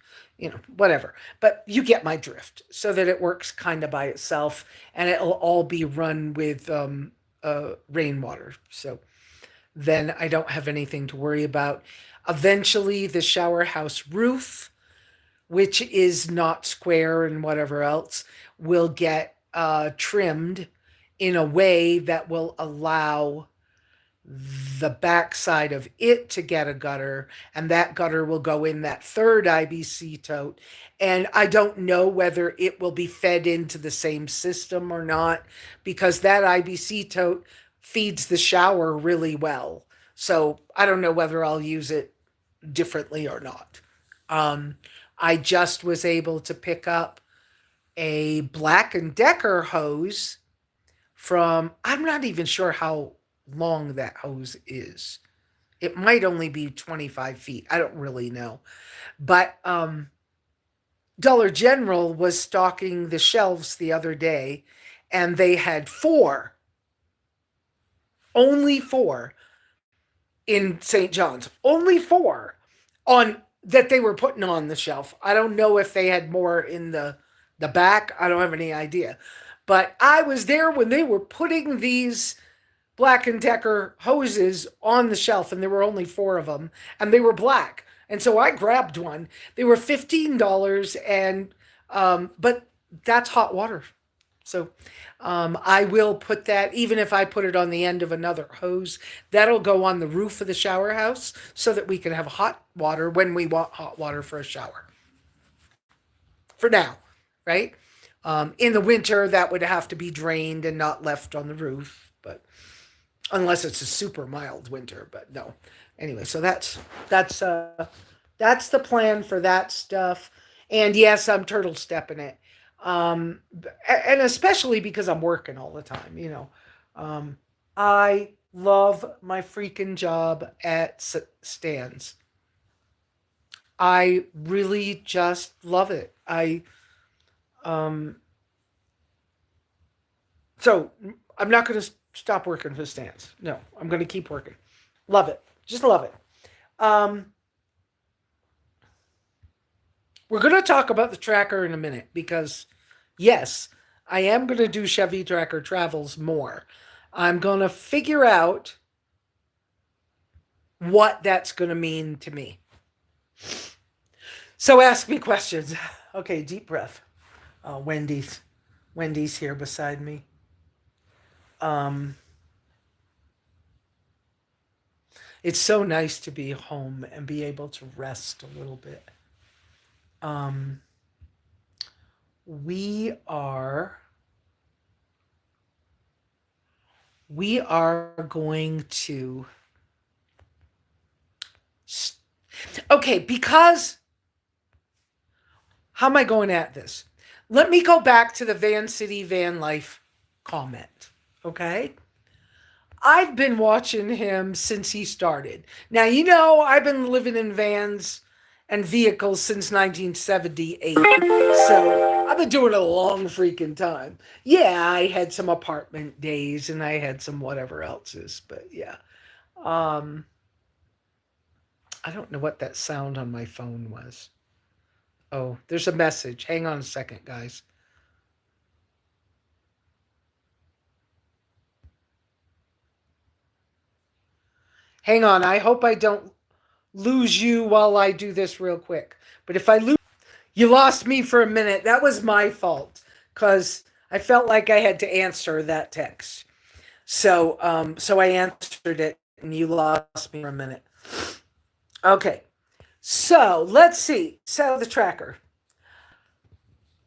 whatever. But you get my drift, so that it works kind of by itself, and it'll all be run with rainwater. So then I don't have anything to worry about. Eventually, the shower house roof, which is not square and whatever else, will get trimmed in a way that will allow the backside of it to get a gutter, and that gutter will go in that third IBC tote. And I don't know whether it will be fed into the same system or not, because that IBC tote feeds the shower really well. So I don't know whether I'll use it differently or not. I just was able to pick up a Black & Decker hose from, I'm not even sure how long that hose is. It might only be 25 feet. I don't really know. But Dollar General was stocking the shelves the other day, and they had only four in St. John's. Only four on that they were putting on the shelf. I don't know if they had more in the back. I don't have any idea. But I was there when they were putting these Black & Decker hoses on the shelf, and there were only four of them, and they were black. And so I grabbed one. They were $15, and but that's hot water. So I will put that, even if I put it on the end of another hose, that'll go on the roof of the shower house so that we can have hot water when we want hot water for a shower. For now, right? In the winter, that would have to be drained and not left on the roof, but unless it's a super mild winter, but no. Anyway, so that's the plan for that stuff. And yes, I'm turtle stepping it. And especially because I'm working all the time, I love my freaking job at Stan's. I really just love it. So I'm not going to stop working for Stan's. No, I'm going to keep working. Love it. Just love it. We're going to talk about the tracker in a minute because, yes, I am going to do Chevy Tracker Travels more. I'm going to figure out what that's going to mean to me. So ask me questions. Okay, deep breath. Wendy's here beside me. Um, it's so nice to be home and be able to rest a little bit. Um, we are we are going to okay, because how am I going at this? Let me go back to the Van City Van Life comment. Okay? I've been watching him since he started. Now, I've been living in vans and vehicles since 1978. So I've been doing it a long freaking time. Yeah, I had some apartment days and I had some whatever else's, but yeah. Um, I don't know what that sound on my phone was. Oh, there's a message. Hang on a second, guys. Hang on. I hope I don't lose you while I do this real quick. But if I lose, you lost me for a minute. That was my fault because I felt like I had to answer that text. So I answered it, and you lost me for a minute. Okay, so let's see. So the tracker.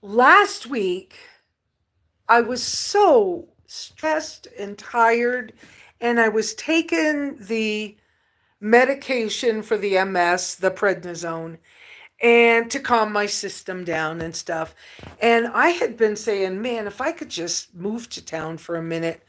Last week, I was so stressed and tired, and I was taking the medication for the MS, the prednisone, and to calm my system down and stuff. And I had been saying, man, if I could just move to town for a minute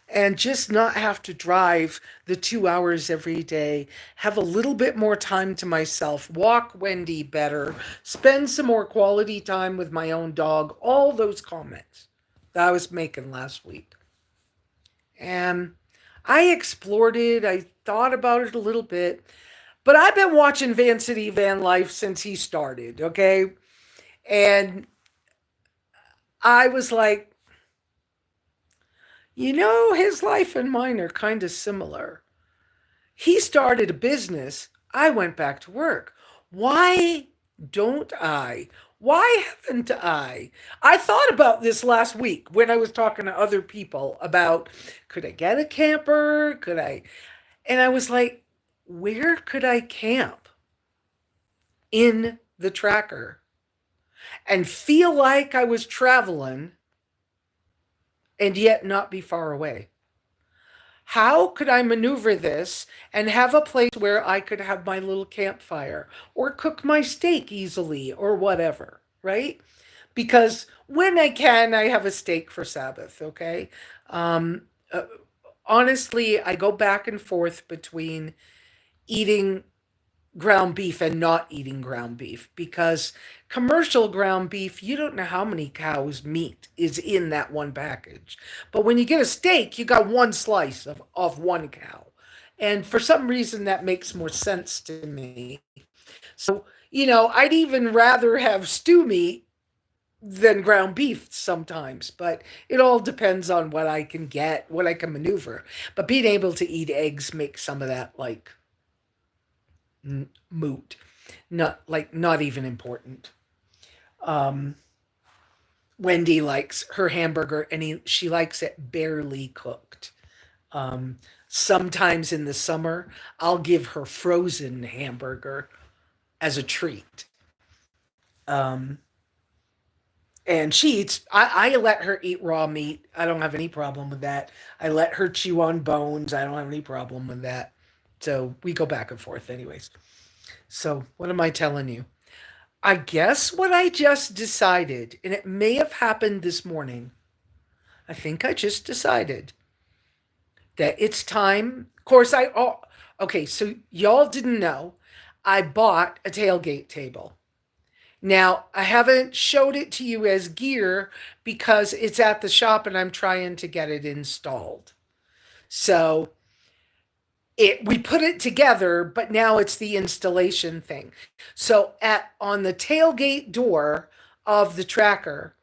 and just not have to drive the 2 hours every day, have a little bit more time to myself, walk Wendy better, spend some more quality time with my own dog, all those comments that I was making last week. And I explored it, I thought about it a little bit, but I've been watching Van City Van Life since he started, okay? And I was like, his life and mine are kind of similar. He started a business. I went back to work. Why don't I? Why haven't I? I thought about this last week when I was talking to other people about could I get a camper? Could I? And I was like, where could I camp in the tracker and feel like I was traveling and yet not be far away? How could I maneuver this and have a place where I could have my little campfire or cook my steak easily or whatever, right? Because when I can, I have a steak for Sabbath, okay? Um, uh, Honestly, I go back and forth between eating ground beef and not eating ground beef because commercial ground beef, you don't know how many cows meat is in that one package. But when you get a steak, you got one slice of one cow. And for some reason that makes more sense to me. So, I'd even rather have stew meat than ground beef sometimes, but it all depends on what I can get, what I can maneuver. But being able to eat eggs makes some of that like moot, not even important. Um, Wendy likes her hamburger, and she likes it barely cooked. Um, Sometimes in the summer, I'll give her frozen hamburger as a treat. Um, and she eats. I let her eat raw meat. I don't have any problem with that. I let her chew on bones. I don't have any problem with that. So we go back and forth, anyways. So what am I telling you? I guess what I just decided, and it may have happened this morning, I think I just decided that it's time. Of course, okay, so y'all didn't know I bought a tailgate table. Now, I haven't showed it to you as gear because it's at the shop and I'm trying to get it installed. So we put it together, but now it's the installation thing. So at on the tailgate door of the tracker,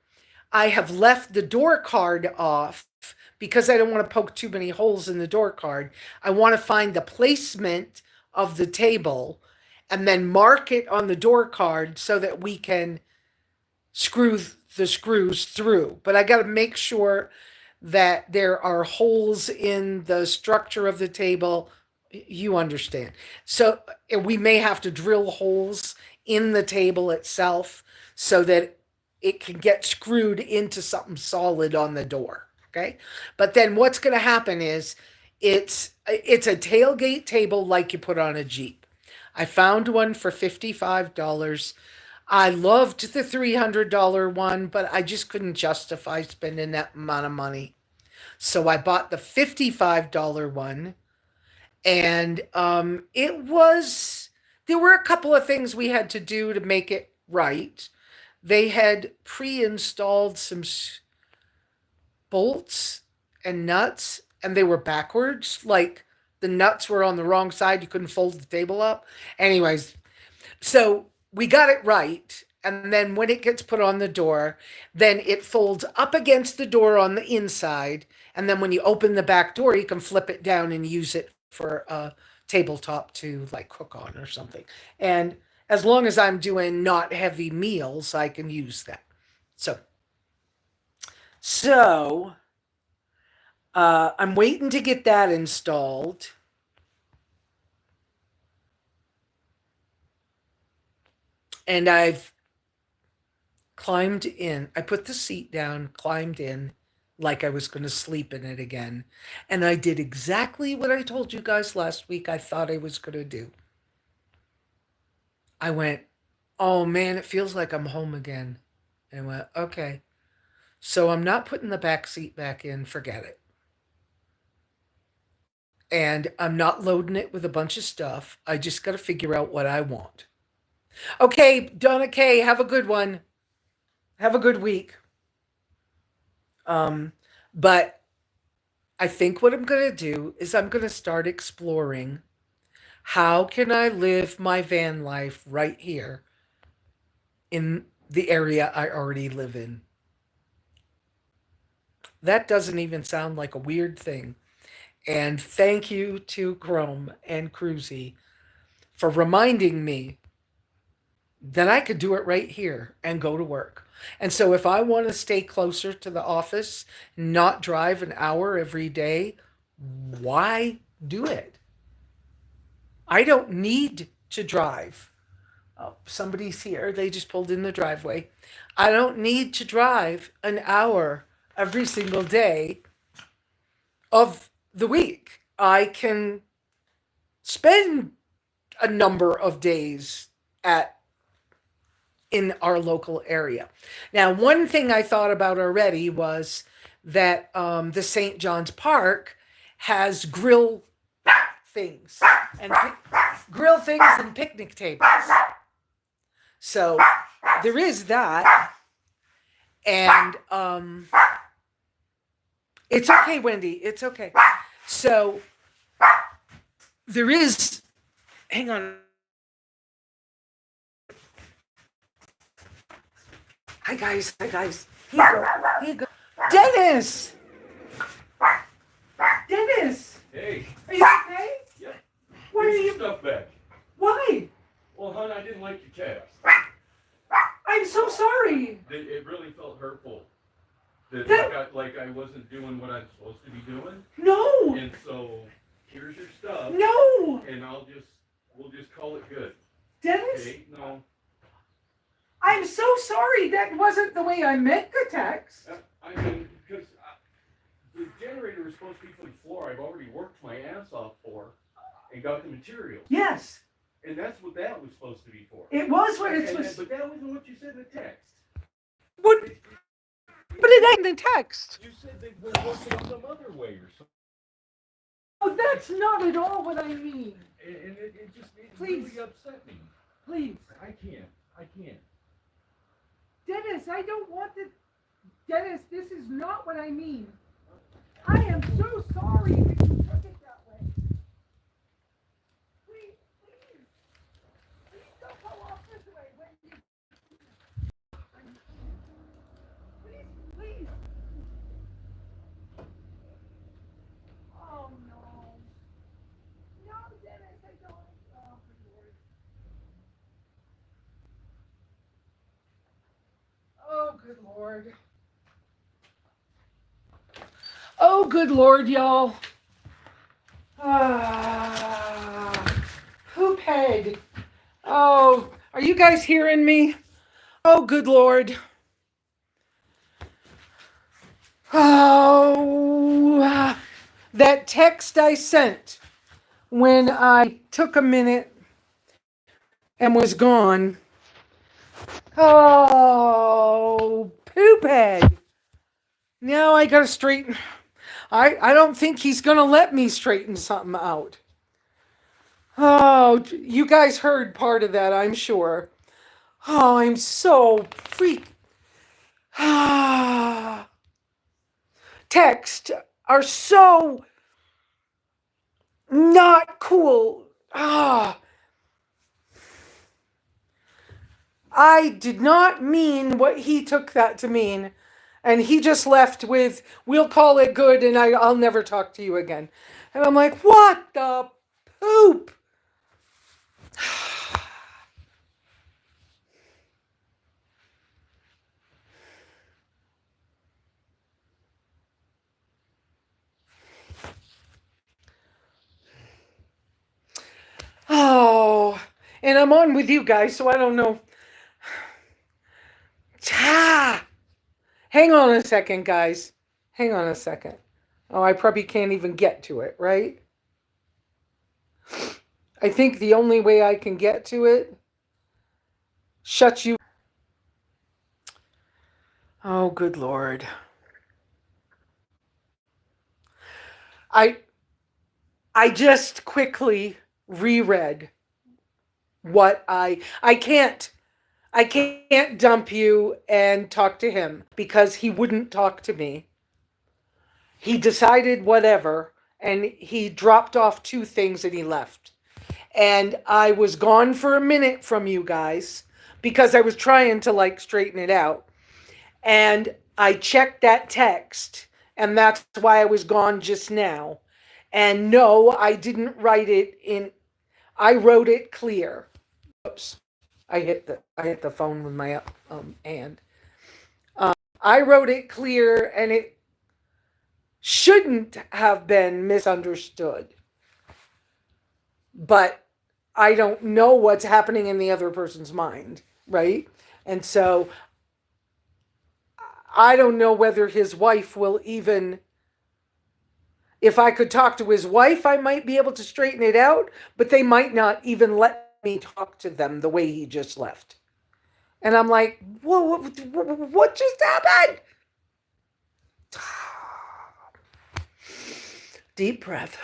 I have left the door card off because I don't want to poke too many holes in the door card. I want to find the placement of the table and then mark it on the door card so that we can screw the screws through. But I got to make sure that there are holes in the structure of the table. You understand. So we may have to drill holes in the table itself so that it can get screwed into something solid on the door. Okay. But then what's going to happen is it's a tailgate table like you put on a Jeep. I found one for $55. I loved the $300 one, but I just couldn't justify spending that amount of money. So I bought the $55 one, and there were a couple of things we had to do to make it right. They had pre installed some bolts and nuts, and they were backwards. Like the nuts were on the wrong side. You couldn't fold the table up. Anyways, so we got it right. And then when it gets put on the door, then it folds up against the door on the inside. And then when you open the back door, you can flip it down and use it for a tabletop to like cook on or something. And as long as I'm doing not heavy meals, I can use that. So, I'm waiting to get that installed. And I've climbed in. I put the seat down, climbed in like I was going to sleep in it again. And I did exactly what I told you guys last week I thought I was going to do. I went, oh man, it feels like I'm home again. And I went, okay. So I'm not putting the back seat back in, forget it. And I'm not loading it with a bunch of stuff. I just got to figure out what I want. Okay, Donna K, have a good one. Have a good week. But I think what I'm going to do is I'm going to start exploring how can I live my van life right here in the area I already live in. That doesn't even sound like a weird thing. And thank you to Chrome and Cruzy for reminding me that I could do it right here and go to work. And so if I want to stay closer to the office, not drive an hour every day, why do it? I don't need to drive. Oh, somebody's here. They just pulled in the driveway. I don't need to drive an hour every single day of the week. I can spend a number of days at in our local area. Now, one thing I thought about already was that the St. John's Park has things and grill things and picnic tables. So there is that, and it's okay, Wendy. It's okay. So there is. Hang on. Hi guys. Hi guys. Here you go. Here you go. Dennis. Dennis. Hey. Are you okay? Yep. What are Here's you? your stuff back. Why? Well, hon, I didn't like your cast. I'm so sorry. It really felt hurtful. Like I wasn't doing what I'm supposed to be doing. No. And so here's your stuff. No. And we'll just call it good. Dennis. Okay? No. I'm so sorry. That wasn't the way I meant the text. I mean, because the generator is supposed to be for the floor. I've already worked my ass off for and got the materials. Yes. And that's what that was supposed to be for. It was what it was. But that wasn't what you said in the text. What? But it ain't in the text. You said they were working some other way or something. Oh, that's not at all what I mean. And it Please. really upset me. Please. I can't. Dennis, I don't want to. Dennis, this is not what I mean. I am so sorry that you took it that way. Please don't go off this way. Please. Oh no. No, Dennis, I don't. Lord. Oh, good Lord, y'all. Poop head. Oh, are you guys hearing me? Oh, good Lord. Oh, that text I sent when I took a minute and was gone. Oh, poop head. Now I gotta straighten. I don't think he's gonna let me straighten something out. Oh, you guys heard part of that, I'm sure. Oh, I'm so freak. Text are so not cool. I did not mean what he took that to mean. And he just left with, we'll call it good and I'll never talk to you again. And I'm like, what the poop? Oh, and I'm on with you guys, so I don't know. Hang on a second, guys. Hang on a second. Oh, I probably can't even get to it, right? I think the only way I can get to it, shut you. Oh, good Lord. I just quickly reread what I can't dump you and talk to him because he wouldn't talk to me. He decided whatever and he dropped off 2 things and he left. And I was gone for a minute from you guys because I was trying to like straighten it out. And I checked that text and that's why I was gone just now. And no, I didn't write it in, I wrote it clear. Oops. I hit the phone with my hand. I wrote it clear and it shouldn't have been misunderstood. But I don't know what's happening in the other person's mind, right? And so I don't know whether his wife will even, if I could talk to his wife, I might be able to straighten it out, but they might not even let me talk to them the way he just left. And I'm like, whoa, what just happened? Deep breath.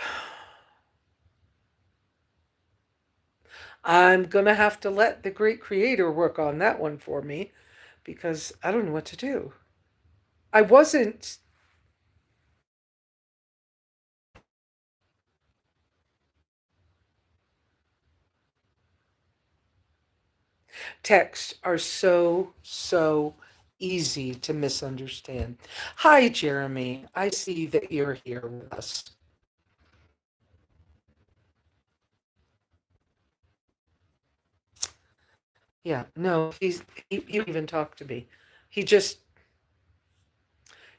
I'm going to have to let the great creator work on that one for me because I don't know what to do. I wasn't. Texts are so easy to misunderstand. Hi, Jeremy. I see that you're here with us. Yeah, no, he even talked to me. He just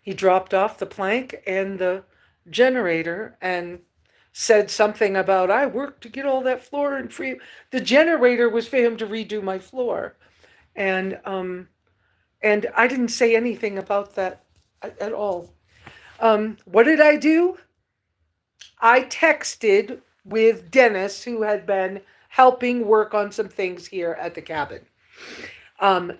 he dropped off the plank and the generator and said something about I worked to get all that floor and free. The generator was for him to redo my floor, and I didn't say anything about that at all. What did I do? I texted with Dennis, who had been helping work on some things here at the cabin.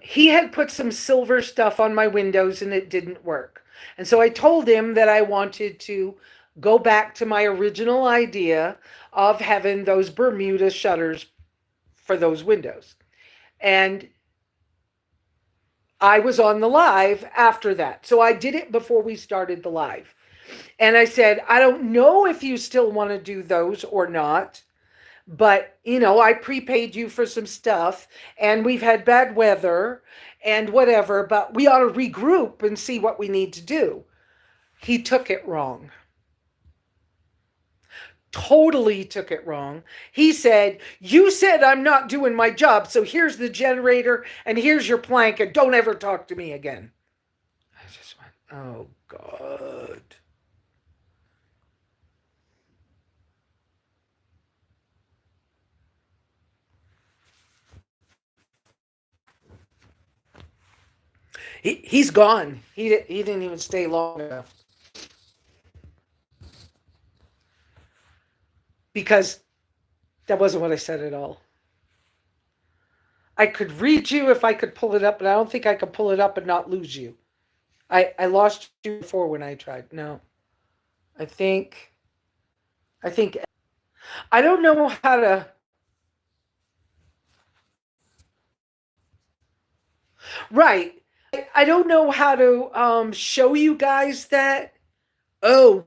He had put some silver stuff on my windows and it didn't work. And so I told him that I wanted to go back to my original idea of having those Bermuda shutters for those windows. And I was on the live after that. So I did it before we started the live. And I said, I don't know if you still want to do those or not. But, I prepaid you for some stuff and we've had bad weather and whatever, but we ought to regroup and see what we need to do. He took it wrong. Totally took it wrong. He said, you said I'm not doing my job, so here's the generator and here's your plank and don't ever talk to me again. Oh God. He's gone. He didn't even stay long enough because that wasn't what I said at all. I could read you if I could pull it up, but I don't think I could pull it up and not lose you. I lost you before when I tried. No, I think I think I don't know how to. Right. I don't know how to show you guys that. Oh,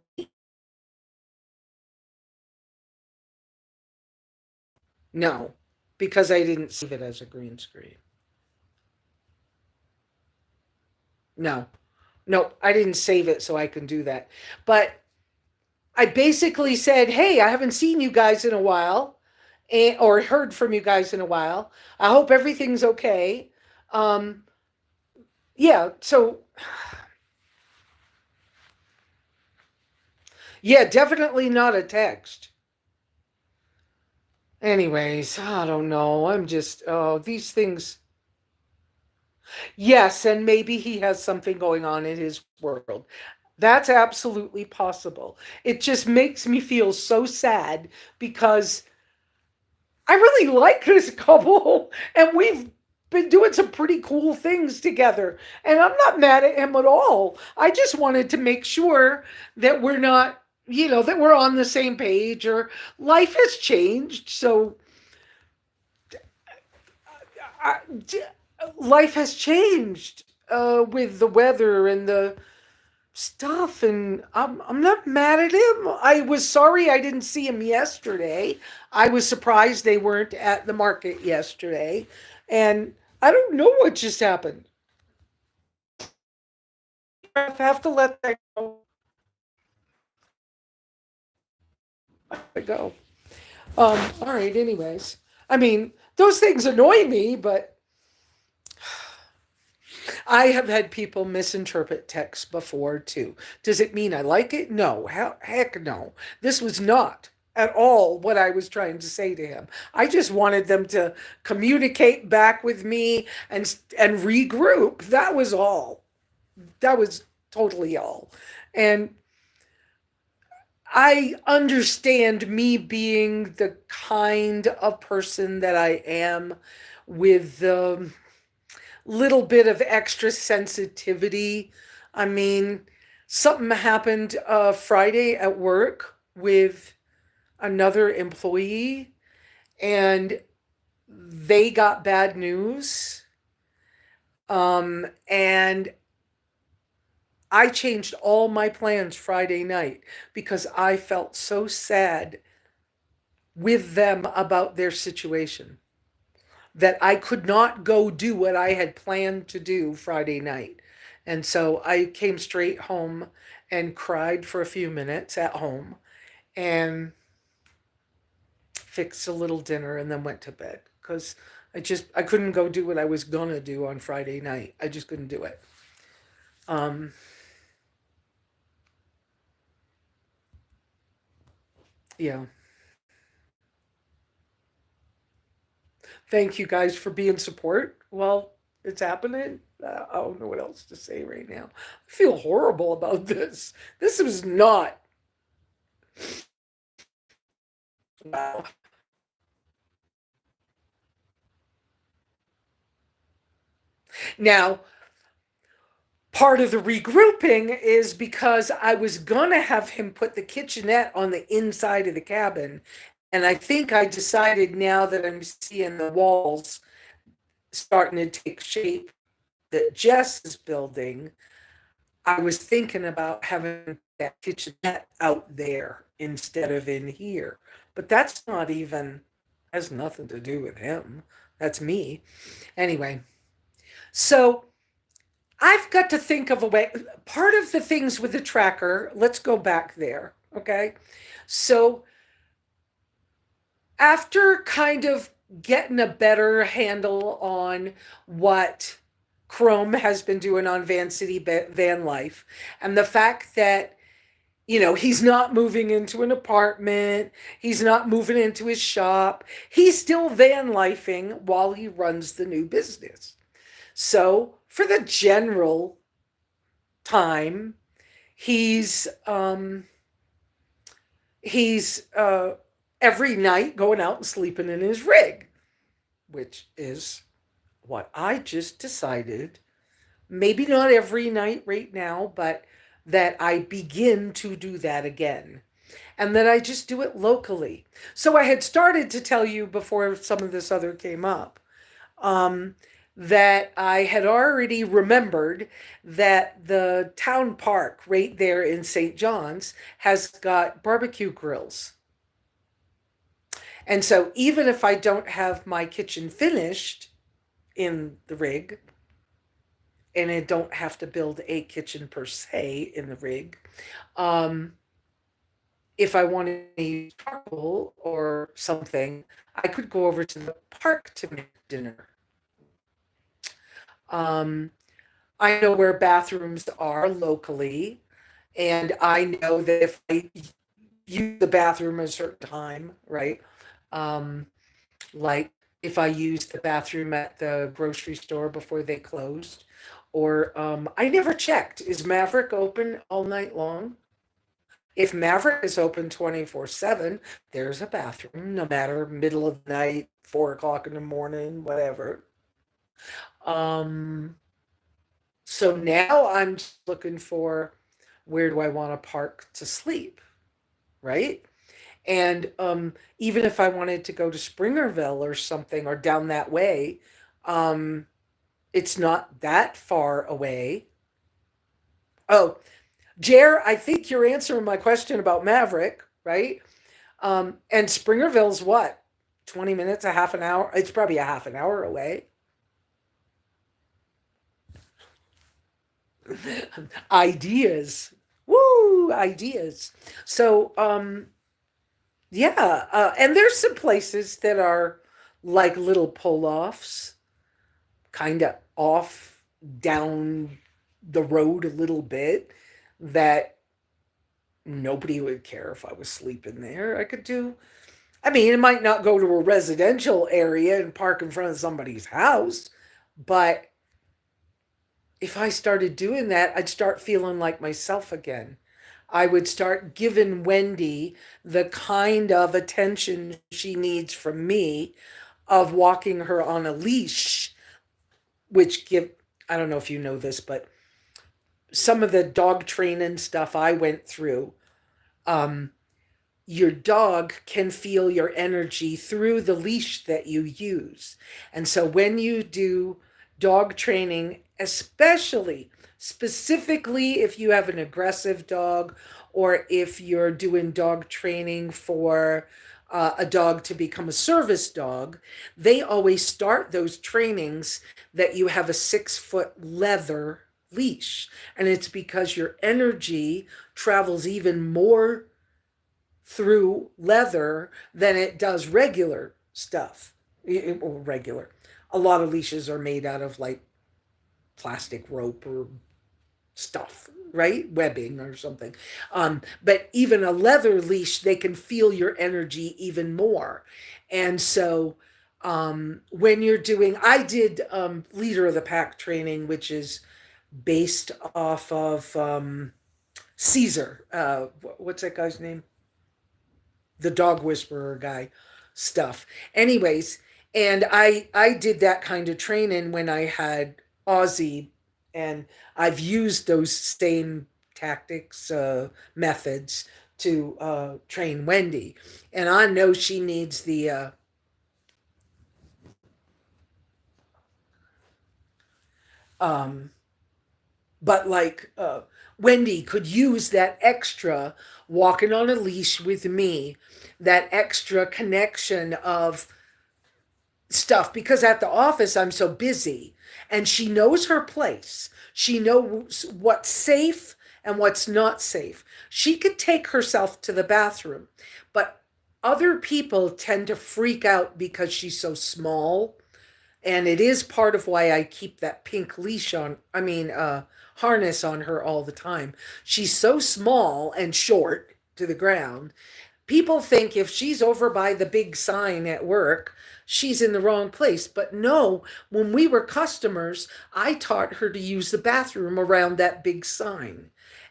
no, because I didn't save it as a green screen. No, no, I didn't save it so I can do that. But I basically said, hey, I haven't seen you guys in a while, or heard from you guys in a while. I hope everything's okay. Um, yeah, so yeah, definitely not a text. Anyways, I don't know. I'm just, oh, these things. Yes, and maybe he has something going on in his world. That's absolutely possible. It just makes me feel so sad because I really like this couple and we've been doing some pretty cool things together. And I'm not mad at him at all. I just wanted to make sure that we're not, that we're on the same page or life has changed. So I, life has changed with the weather and the stuff, and I'm not mad at him. I was sorry I didn't see him yesterday. I was surprised they weren't at the market yesterday, and I don't know what just happened. I have to let that go. All right. Anyways, I mean, those things annoy me, but I have had people misinterpret text before too. Does it mean I like it? No. Heck no. This was not at all what I was trying to say to him. I just wanted them to communicate back with me and regroup. That was all. That was totally all. And I understand me being the kind of person that I am with the little bit of extra sensitivity. I mean, something happened Friday at work with another employee, and they got bad news. And I changed all my plans Friday night because I felt so sad with them about their situation that I could not go do what I had planned to do Friday night. And so I came straight home and cried for a few minutes at home and fixed a little dinner and then went to bed because I couldn't go do what I was gonna do on Friday night. I just couldn't do it. Um, yeah. Thank you guys for being support. Well, it's happening. I don't know what else to say right now. I feel horrible about this. This was not. Wow. Now, part of the regrouping is because I was gonna have him put the kitchenette on the inside of the cabin. And I think I decided now that I'm seeing the walls starting to take shape that Jess is building, I was thinking about having that kitchenette out there instead of in here. But that's not even, has nothing to do with him. That's me. Anyway, so I've got to think of a way. Part of the things with the tracker, let's go back there. Okay. So after kind of getting a better handle on what Chrome has been doing on Van City Van Life, and the fact that he's not moving into an apartment, he's not moving into his shop, he's still van lifing while he runs the new business. So for the general time, he's every night going out and sleeping in his rig, which is what I just decided. Maybe not every night right now, but that I begin to do that again. And that I just do it locally. So I had started to tell you before some of this other came up, um, that I had already remembered that the town park right there in St. John's has got barbecue grills. And so even if I don't have my kitchen finished in the rig, and I don't have to build a kitchen per se in the rig, um, if I wanted to use charcoal or something, I could go over to the park to make dinner. Um, I know where bathrooms are locally, and I know that if I use the bathroom at a certain time, right? Um, like if I use the bathroom at the grocery store before they closed, or I never checked. Is Maverick open all night long? If Maverick is open 24/7, there's a bathroom, no matter middle of the night, 4 o'clock in the morning, whatever. Um, so now I'm just looking for, where do I want to park to sleep, right? And even if I wanted to go to Springerville or something, or down that way, um, it's not that far away. Oh, Jer, I think you're answering my question about Maverick, right? And Springerville's what? 20 minutes, a half an hour? It's probably a half an hour away. Ideas. Woo, ideas. So, yeah, and there's some places that are like little pull-offs, kind of off down the road a little bit, that nobody would care if I was sleeping there. I could do, I mean, it might not go to a residential area and park in front of somebody's house, but if I started doing that, I'd start feeling like myself again. I would start giving Wendy the kind of attention she needs from me, of walking her on a leash, which give, I don't know if you know this, but some of the dog training stuff I went through, um, your dog can feel your energy through the leash that you use. And so when you do dog training, especially specifically if you have an aggressive dog, or if you're doing dog training for a dog to become a service dog, they always start those trainings that you have a 6-foot leather leash. And it's because your energy travels even more through leather than it does regular stuff. Or regular. A lot of leashes are made out of like plastic rope or stuff, right? Webbing or something. But even a leather leash, they can feel your energy even more. And so when you're doing, I did leader of the pack training, which is based off of Caesar. What's that guy's name? The dog whisperer guy stuff. Anyways, and I did that kind of training when I had Aussie, and I've used those same tactics, methods to train Wendy, and I know she needs the um, but like Wendy could use that extra walking on a leash with me, that extra connection of stuff, because at the office I'm so busy, and she knows her place. She knows what's safe and what's not safe. She could take herself to the bathroom, but other people tend to freak out because she's so small And it is part of why I keep that pink leash on, harness on her all the time. She's so small and short to the ground. People think if she's over by the big sign at work, she's in the wrong place. But no, when we were customers, I taught her to use the bathroom around that big sign.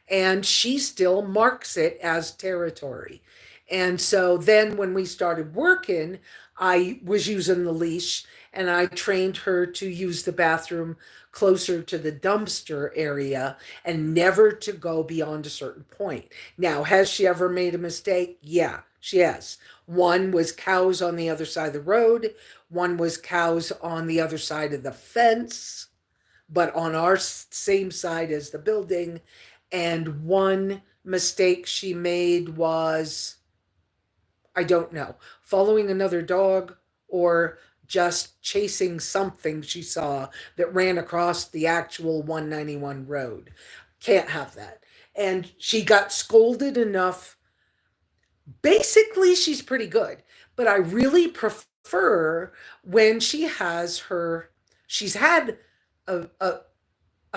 And she still marks it as territory. And so then when we started working, I was using the leash and I trained her to use the bathroom closer to the dumpster area and never to go beyond a certain point. Now, has she ever made a mistake? Yeah, she has. One was cows on the other side of the road, one was cows on the other side of the fence, but on our same side as the building. And one mistake she made was, I don't know, following another dog or just chasing something she saw that ran across the actual 191 road. Can't have that. And she got scolded enough. Basically, she's pretty good, but I really prefer when she's had a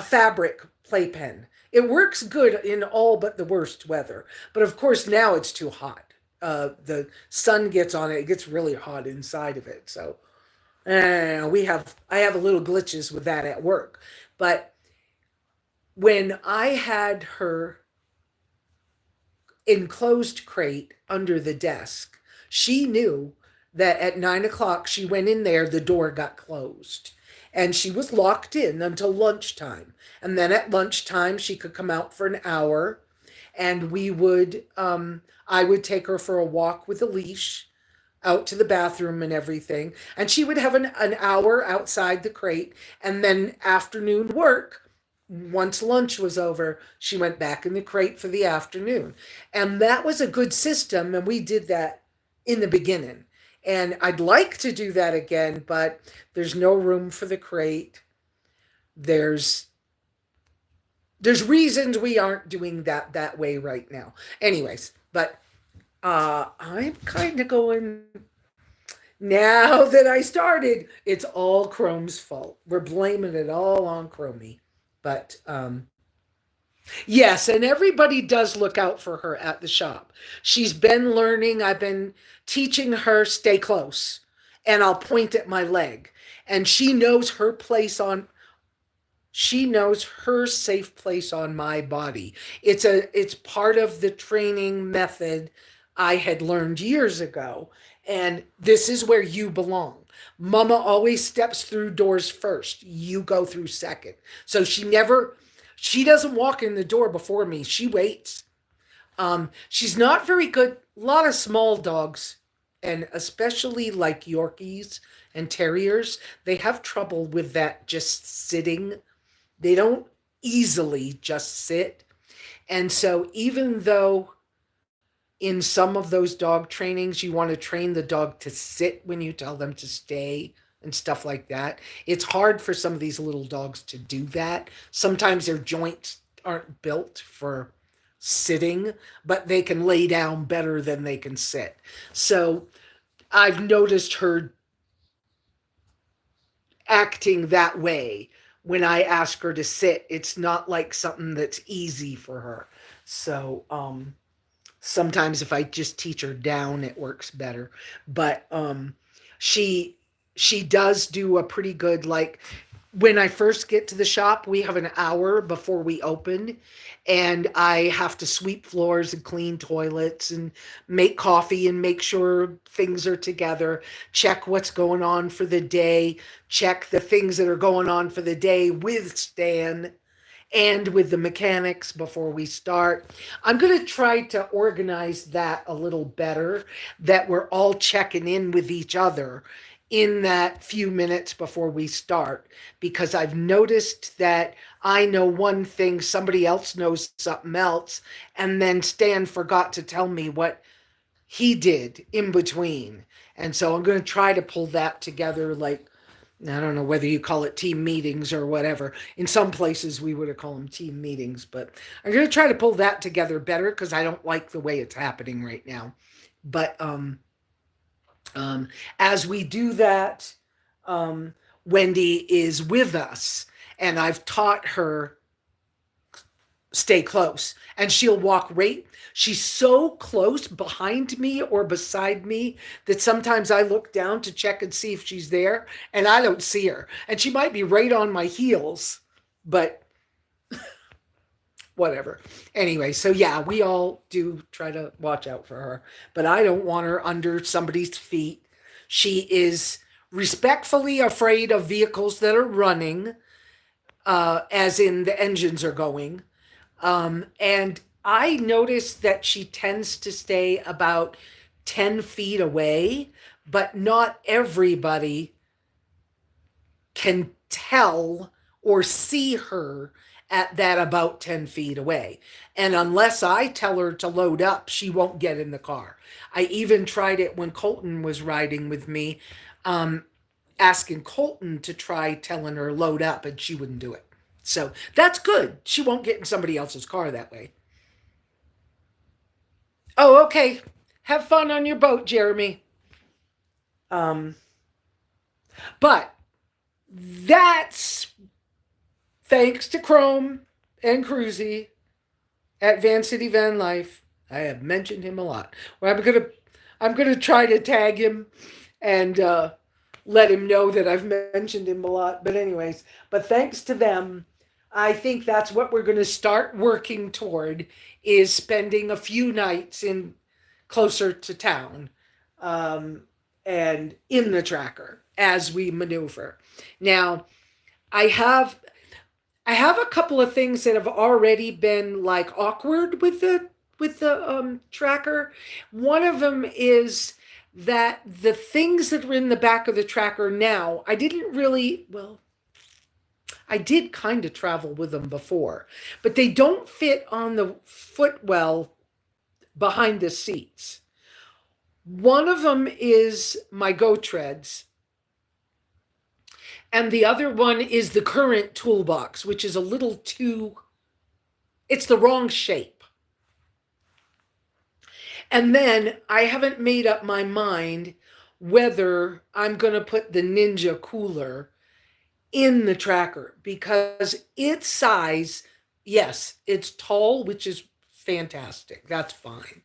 fabric playpen. It works good in all but the worst weather. But of course, now it's too hot. The sun gets on it, it gets really hot inside of it. So I have a little glitches with that at work. But when I had her enclosed crate under the desk, she knew that at 9 o'clock she went in there, the door got closed. And she was locked in until lunchtime. And then at lunchtime, she could come out for an hour and I would take her for a walk with a leash out to the bathroom and everything. And she would have an hour outside the crate. And then afternoon work, once lunch was over, she went back in the crate for the afternoon. And that was a good system. And we did that in the beginning. And I'd like to do that again, but there's no room for the crate. There's there's reasons we aren't doing that way right now. Anyways, but I'm kind of going now that I started. It's all Chrome's fault. We're blaming it all on Chromie, but yes, and everybody does look out for her at the shop. She's been learning. I've been teaching her stay close, and I'll point at my leg, and she knows her safe place on my body. It's part of the training method I had learned years ago, and this is where you belong. Mama always steps through doors first. You go through second. So she doesn't walk in the door before me. She waits. She's not very good. A lot of small dogs, and especially like Yorkies and Terriers, they have trouble with that just sitting. They don't easily just sit. And so, even though in some of those dog trainings you want to train the dog to sit when you tell them to stay and stuff like that, it's hard for some of these little dogs to do that. Sometimes their joints aren't built for sitting, but they can lay down better than they can sit. So, I've noticed her acting that way when I ask her to sit. It's not like something that's easy for her. So sometimes if I just teach her down, it works better. But she she does do a pretty good, like, when I first get to the shop, we have an hour before we open, and I have to sweep floors and clean toilets and make coffee and make sure things are together, check what's going on for the day, check the things that are going on for the day with Stan and with the mechanics before we start. I'm going to try to organize that a little better, that we're all checking in with each other in that few minutes before we start, because I've noticed that I know one thing, somebody else knows something else, and then Stan forgot to tell me what he did in between. And so I'm going to try to pull that together, like, I don't know whether you call it team meetings or whatever. In some places we would have called them team meetings, but I'm going to try to pull that together better because I don't like the way it's happening right now. But as we do that, um, Wendy is with us, and I've taught her stay close, and she'll walk right. She's so close behind me or beside me that sometimes I look down to check and see if she's there, and I don't see her. And she might be right on my heels, but whatever. Anyway, so yeah, we all do try to watch out for her, but I don't want her under somebody's feet. She is respectfully afraid of vehicles that are running, as in the engines are going. And I noticed that she tends to stay about 10 feet away, but not everybody can tell or see her at that about 10 feet away. And unless I tell her to load up, she won't get in the car. I even tried it when Colton was riding with me, um, asking Colton to try telling her load up, and she wouldn't do it. So that's good. She won't get in somebody else's car that way. Oh, okay. Have fun on your boat, Jeremy. Um, but that's thanks to Chrome and Cruzy at Van City Van Life. I have mentioned him a lot. Well, I'm gonna try to tag him and let him know that I've mentioned him a lot. But anyways, but thanks to them, I think that's what we're going to start working toward, is spending a few nights in closer to town, um, and in the tracker as we maneuver. Now, I have I have a couple of things that have already been like awkward with the tracker. One of them is that the things that are in the back of the tracker now, I didn't really, well, I did kind of travel with them before, but they don't fit on the footwell behind the seats. One of them is my Go Treads, and the other one is the current toolbox, which is a little too, it's the wrong shape. And then I haven't made up my mind whether I'm going to put the Ninja cooler in the tracker, because its size, yes, it's tall, which is fantastic. That's fine.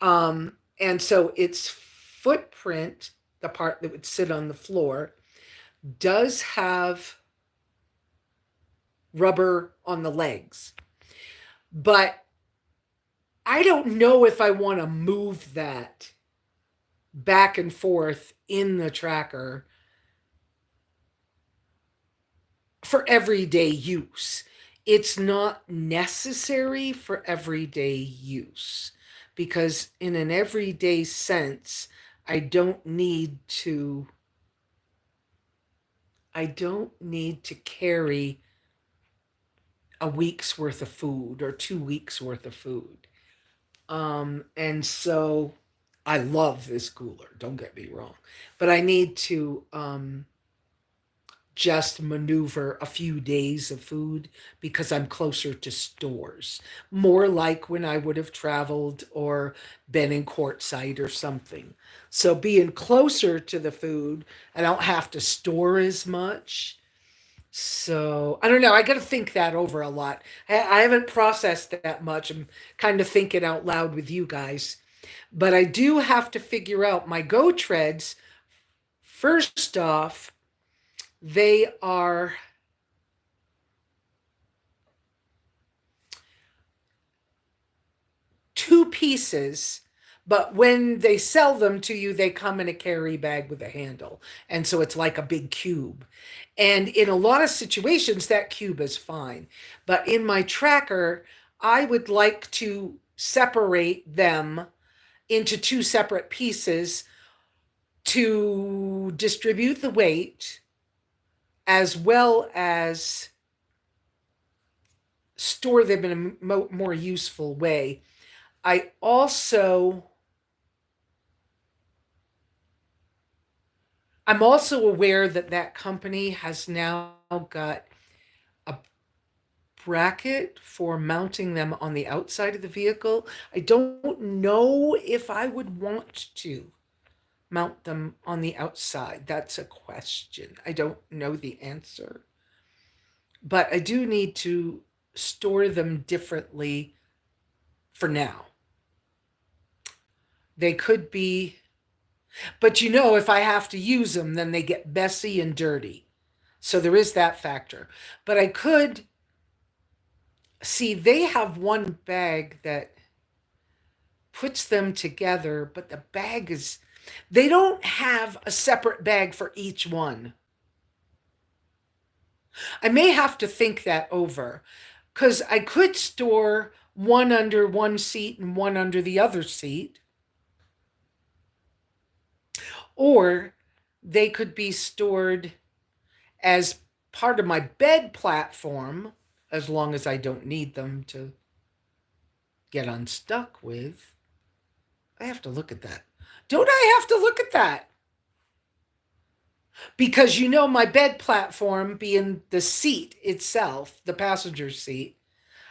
And so its footprint, the part that would sit on the floor, does have rubber on the legs. But I don't know if I want to move that back and forth in the tracker for everyday use. It's not necessary for everyday use, because in an everyday sense, I don't need to carry a week's worth of food or 2 weeks worth of food. And so I love this cooler, don't get me wrong, but I need to just maneuver a few days of food because I'm closer to stores, more like when I would have traveled or been in Quartzsite or something. So being closer to the food, I don't have to store as much. So I don't know. I got to think that over a lot. I haven't processed that much. I'm kind of thinking out loud with you guys. But I do have to figure out my Go Treads. First off, they are two pieces, but when they sell them to you, they come in a carry bag with a handle. And so it's like a big cube. And in a lot of situations, that cube is fine. But in my tracker, I would like to separate them into two separate pieces to distribute the weight, as well as store them in a more useful way. I also, I'm also aware that that company has now got a bracket for mounting them on the outside of the vehicle. I don't know if I would want to mount them on the outside? That's a question. I don't know the answer. But I do need to store them differently for now. They could be, but if I have to use them, then they get messy and dirty. So there is that factor. But I could see they have one bag that puts them together, but the bag is, they don't have a separate bag for each one. I may have to think that over because I could store one under one seat and one under the other seat, or they could be stored as part of my bed platform as long as I don't need them to get unstuck with. I have to look at that. Don't I have to look at that? Because my bed platform being the seat itself, the passenger seat,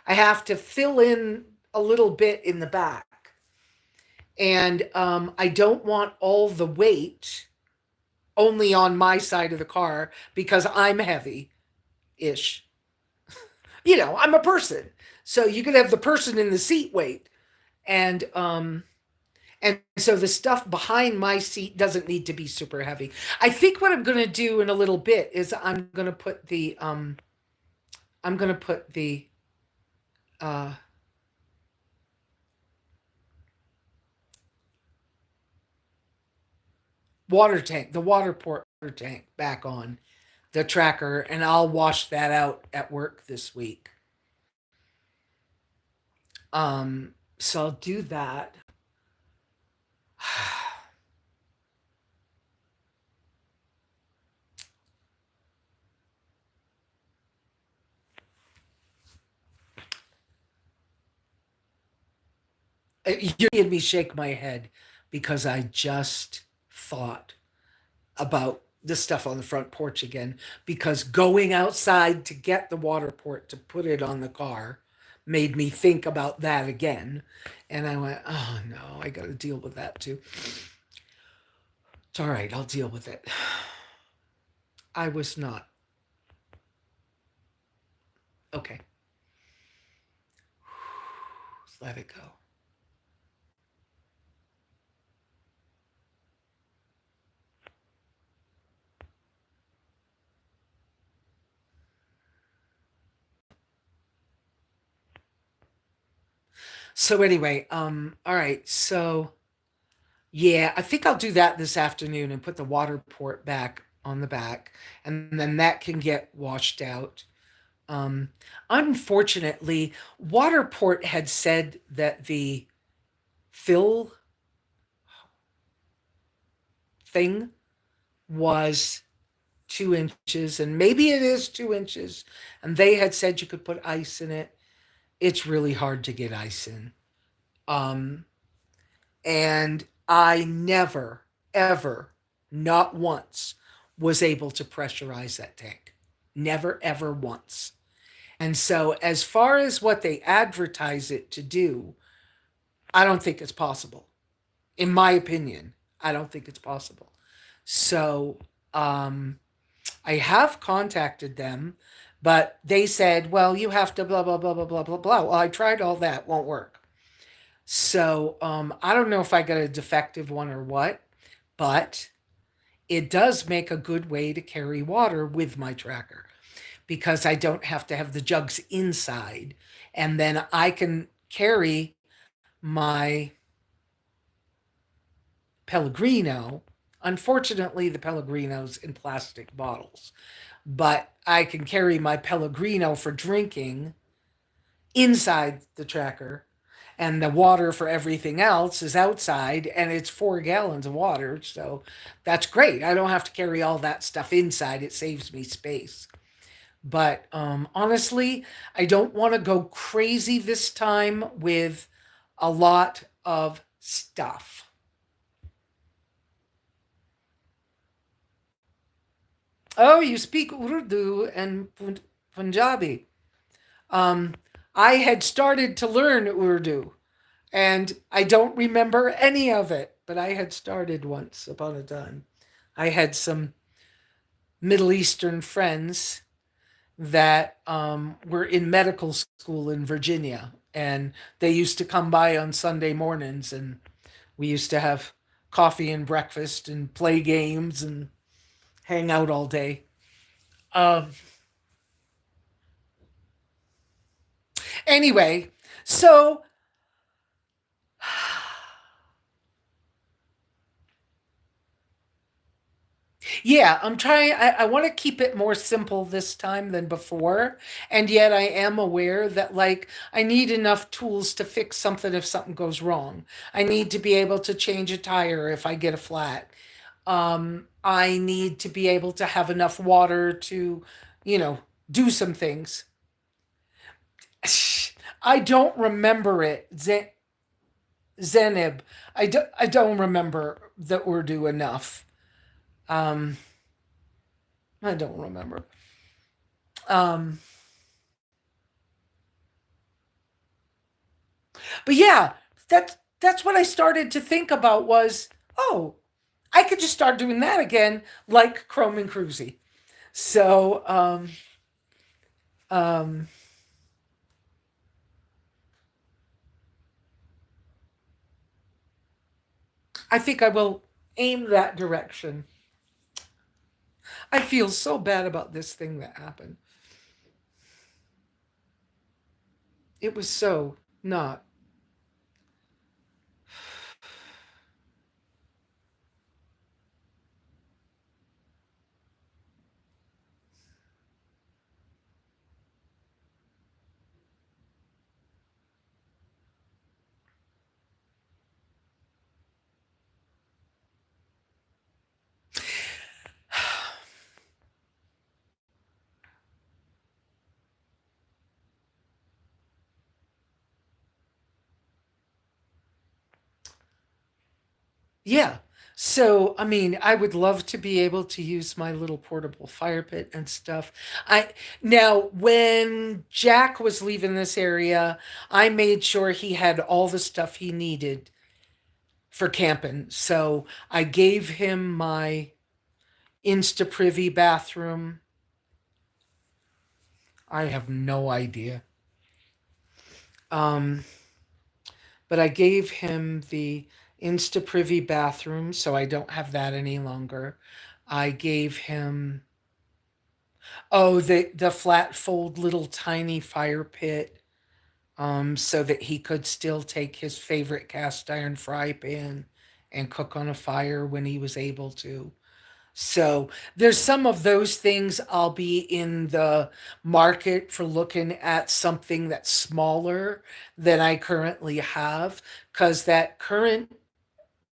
I have to fill in a little bit in the back. And I don't want all the weight only on my side of the car because I'm heavy ish. I'm a person. So you could have the person in the seat weight. And so the stuff behind my seat doesn't need to be super heavy. I think what I'm going to do in a little bit is I'm going to put the uh the water port tank back on the tracker, and I'll wash that out at work this week. So I'll do that. You made me shake my head because I just thought about the stuff on the front porch again, because going outside to get the water port to put it on the car made me think about that again. And I went, oh no, I got to deal with that too. It's all right, I'll deal with it. I was not. Okay. Let it go. So anyway, all right. So yeah, I think I'll do that this afternoon and put the water port back on the back, and then that can get washed out. Um, Unfortunately, Waterport had said that the fill thing was 2 inches, and maybe it is 2 inches, and they had said you could put ice in it. It's really hard to get ice in. Um, and I never, ever, not once, was able to pressurize that tank. Never, ever once. And so, as far as what they advertise it to do, I don't think it's possible. In my opinion, I don't think it's possible. So, I have contacted them, but they said, well, you have to blah, blah, blah, blah, blah, blah, blah. Well, I tried all that, won't work. So, I don't know if I got a defective one or what, but it does make a good way to carry water with my tracker, because I don't have to have the jugs inside. And then I can carry my Pellegrino. Unfortunately, the Pellegrino's in plastic bottles, but I can carry my Pellegrino for drinking inside the tracker, and the water for everything else is outside, and it's 4 gallons of water. So that's great. I don't have to carry all that stuff inside. It saves me space. But honestly, I don't want to go crazy this time with a lot of stuff. Oh, you speak Urdu and Punjabi. Um, I had started to learn Urdu. And I don't remember any of it, but I had started once upon a time. I had some Middle Eastern friends that were in medical school in Virginia, and they used to come by on Sunday mornings, and we used to have coffee and breakfast and play games and hang out all day. Um, anyway, so yeah, I'm trying. I want to keep it more simple this time than before. And yet I am aware that, like, I need enough tools to fix something if something goes wrong. I need to be able to change a tire if I get a flat. I need to be able to have enough water to, you know, do some things. I don't remember it. Zenib. I don't remember the Urdu enough. Um, I don't remember. Um, but yeah, that's what I started to think about was, oh, I could just start doing that again, like Chrome and Cruzy. So um, I think I will aim that direction. I feel so bad about this thing that happened. It was so not. Yeah. So, I mean, I would love to be able to use my little portable fire pit and stuff. I Now, when Jack was leaving this area, I made sure he had all the stuff he needed for camping. So, I gave him my Insta Privy bathroom. I have no idea. Um, but I gave him the Insta Privy bathroom, so I don't have that any longer. I gave him, oh, the flat fold little tiny fire pit, so that he could still take his favorite cast iron fry pan and cook on a fire when he was able to. So there's some of those things. I'll be in the market for looking at something that's smaller than I currently have, because that current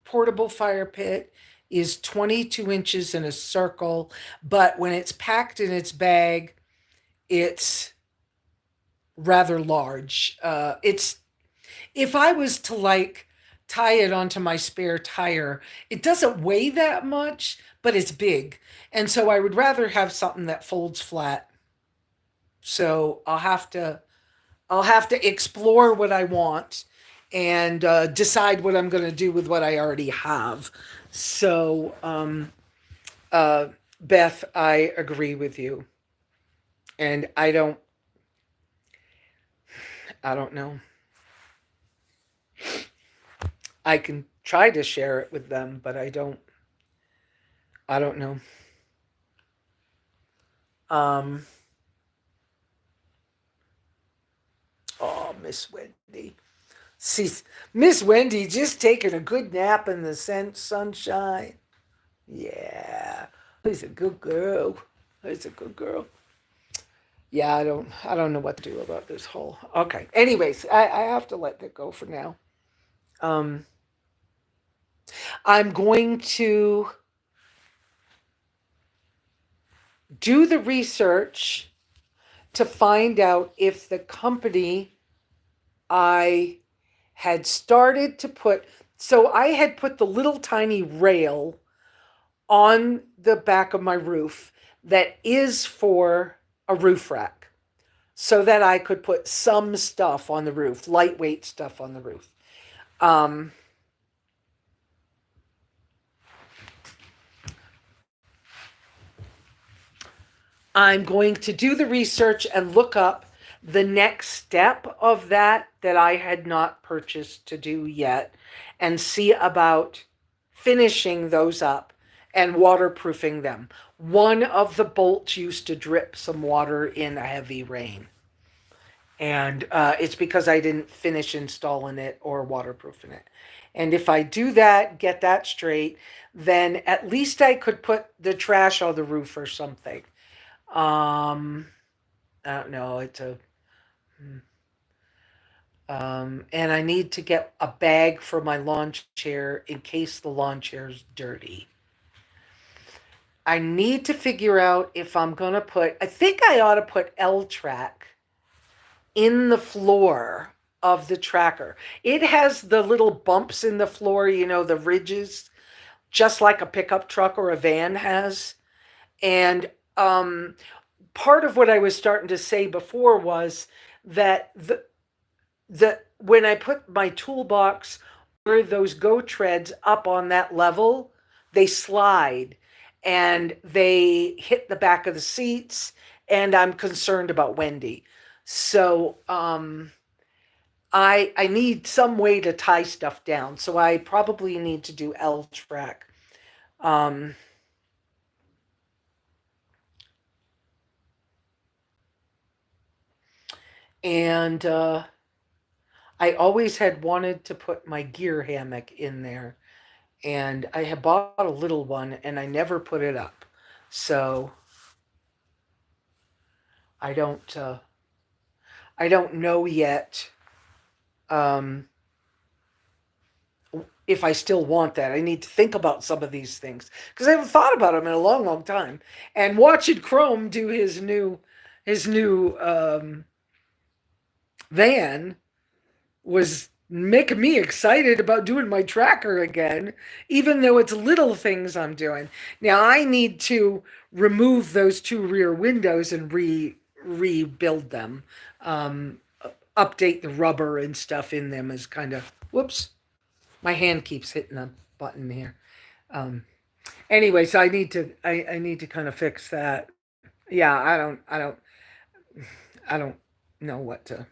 portable fire pit is 22 inches in a circle, but when it's packed in its bag, it's rather large. It's If I was to, like, tie it onto my spare tire, it doesn't weigh that much, but it's big. And so I would rather have something that folds flat. So I'll have to explore what I want and decide what I'm going to do with what I already have. So Beth, I agree with you, and I don't know. I can try to share it with them, but I don't know. Um, oh, Miss Wendy. See, Miss Wendy just taking a good nap in the sunshine. Yeah, he's a good girl. He's a good girl. Yeah, I don't know what to do about this whole. Okay. Anyways, I have to let that go for now. Um, I'm going to do the research to find out if the company I had started to put, so I had put the little tiny rail on the back of my roof that is for a roof rack, so that I could put some stuff on the roof, lightweight stuff on the roof. Um, I'm going to do the research and look up the next step of that I had not purchased to do yet, and see about finishing those up and waterproofing them. One of the bolts used to drip some water in a heavy rain. And it's because I didn't finish installing it or waterproofing it. And if I do that, get that straight, then at least I could put the trash on the roof or something. Um, I don't know. And I need to get a bag for my lawn chair in case the lawn chair is dirty. I need to figure out if I'm gonna put. I think I ought to put L track in the floor of the tracker. It has the little bumps in the floor, the ridges, just like a pickup truck or a van has. And part of what I was starting to say before was that the when I put my toolbox or those go treads up on that level, they slide and they hit the back of the seats, and I'm concerned about Wendy. So I need some way to tie stuff down. So I probably need to do L track. Um, and I always had wanted to put my gear hammock in there, and I had bought a little one and I never put it up. So I don't uh, I don't know yet um, if I still want that. I need to think about some of these things because I haven't thought about them in a long, long time. And watching Chrome do his new van was making me excited about doing my tracker again, even though it's little things I'm doing. Now I need to remove those two rear windows and rebuild them. Um, Update the rubber and stuff in them is kind of whoops. My hand keeps hitting a button here. Um, Anyways, I need to kind of fix that. Yeah, I don't know what to.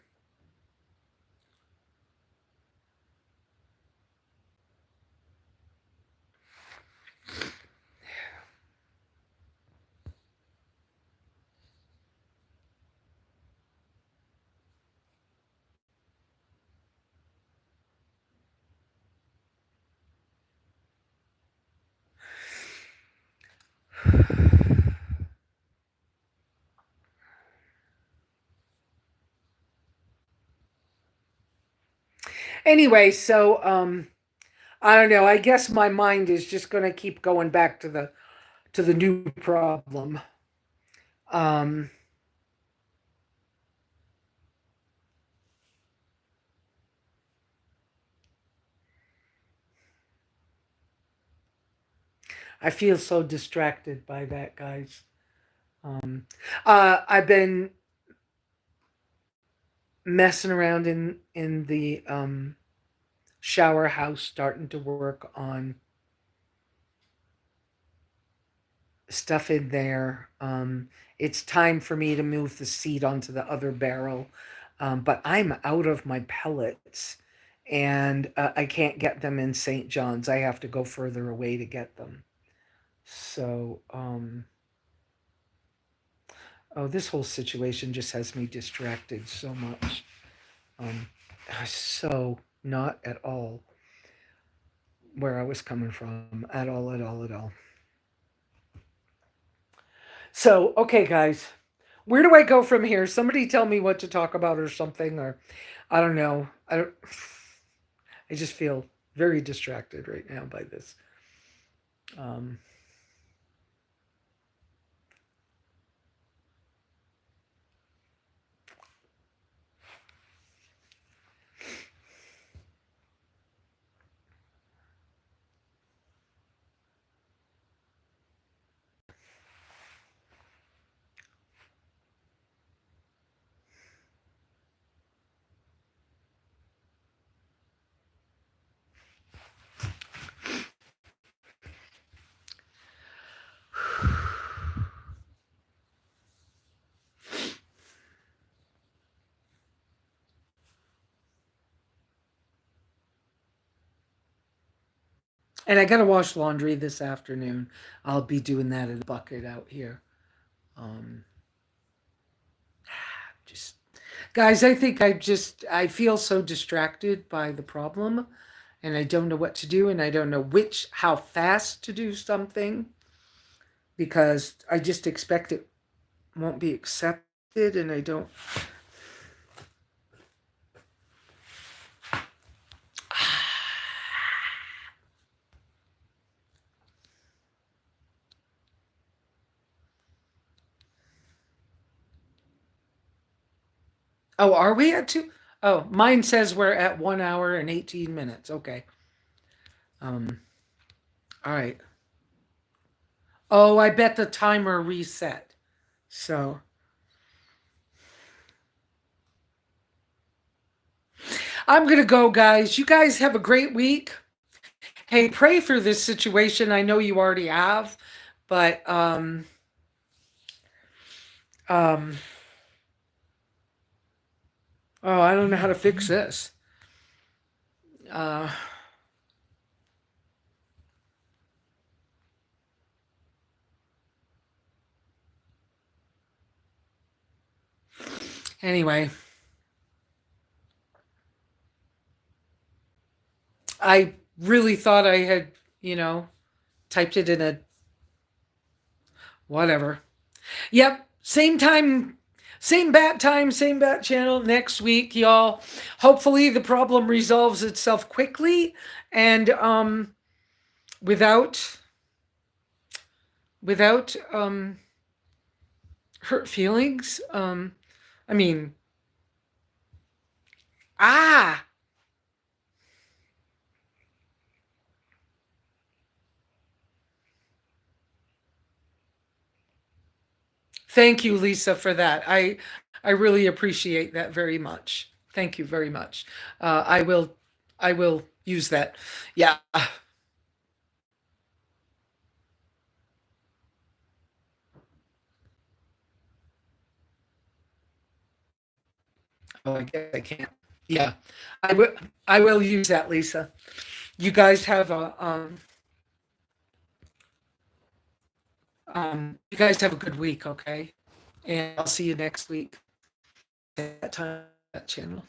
Anyway, so I don't know. I guess my mind is just going to keep going back to the new problem. Um, I feel so distracted by that, guys. Um, I've been messing around in the shower house, starting to work on stuff in there. It's time for me to move the seat onto the other barrel, but I'm out of my pellets, and I can't get them in St. John's. I have to go further away to get them. So, oh, this whole situation just has me distracted so much. Um, so not at all where I was coming from at all, at all, at all. So, okay, guys, where do I go from here? Somebody tell me what to talk about or something, or I don't know. I don't. I just feel very distracted right now by this. Um, And I got to wash laundry this afternoon. I'll be doing that in a bucket out here. Um, just guys, I think I feel so distracted by the problem, and I don't know what to do, and I don't know how fast to do something, because I just expect it won't be accepted, and I don't. Oh, are we at two? Oh, mine says we're at 1 hour and 18 minutes. Okay. Um, all right. Oh, I bet the timer reset. So I'm going to go, guys. You guys have a great week. Hey, pray for this situation. I know you already have, but um oh, I don't know how to fix this. Uh anyway, I really thought I had, typed it in a whatever. Yep, same time, same bat time, same bat channel next week, y'all. Hopefully the problem resolves itself quickly and without without hurt feelings. I mean, ah, thank you, Lesa, for that. I really appreciate that very much. Thank you very much. I will use that. Yeah. Oh, I guess I can't. Yeah, I will. I will use that, Lesa. You guys have you guys have a good week, okay? And I'll see you next week at that time that channel.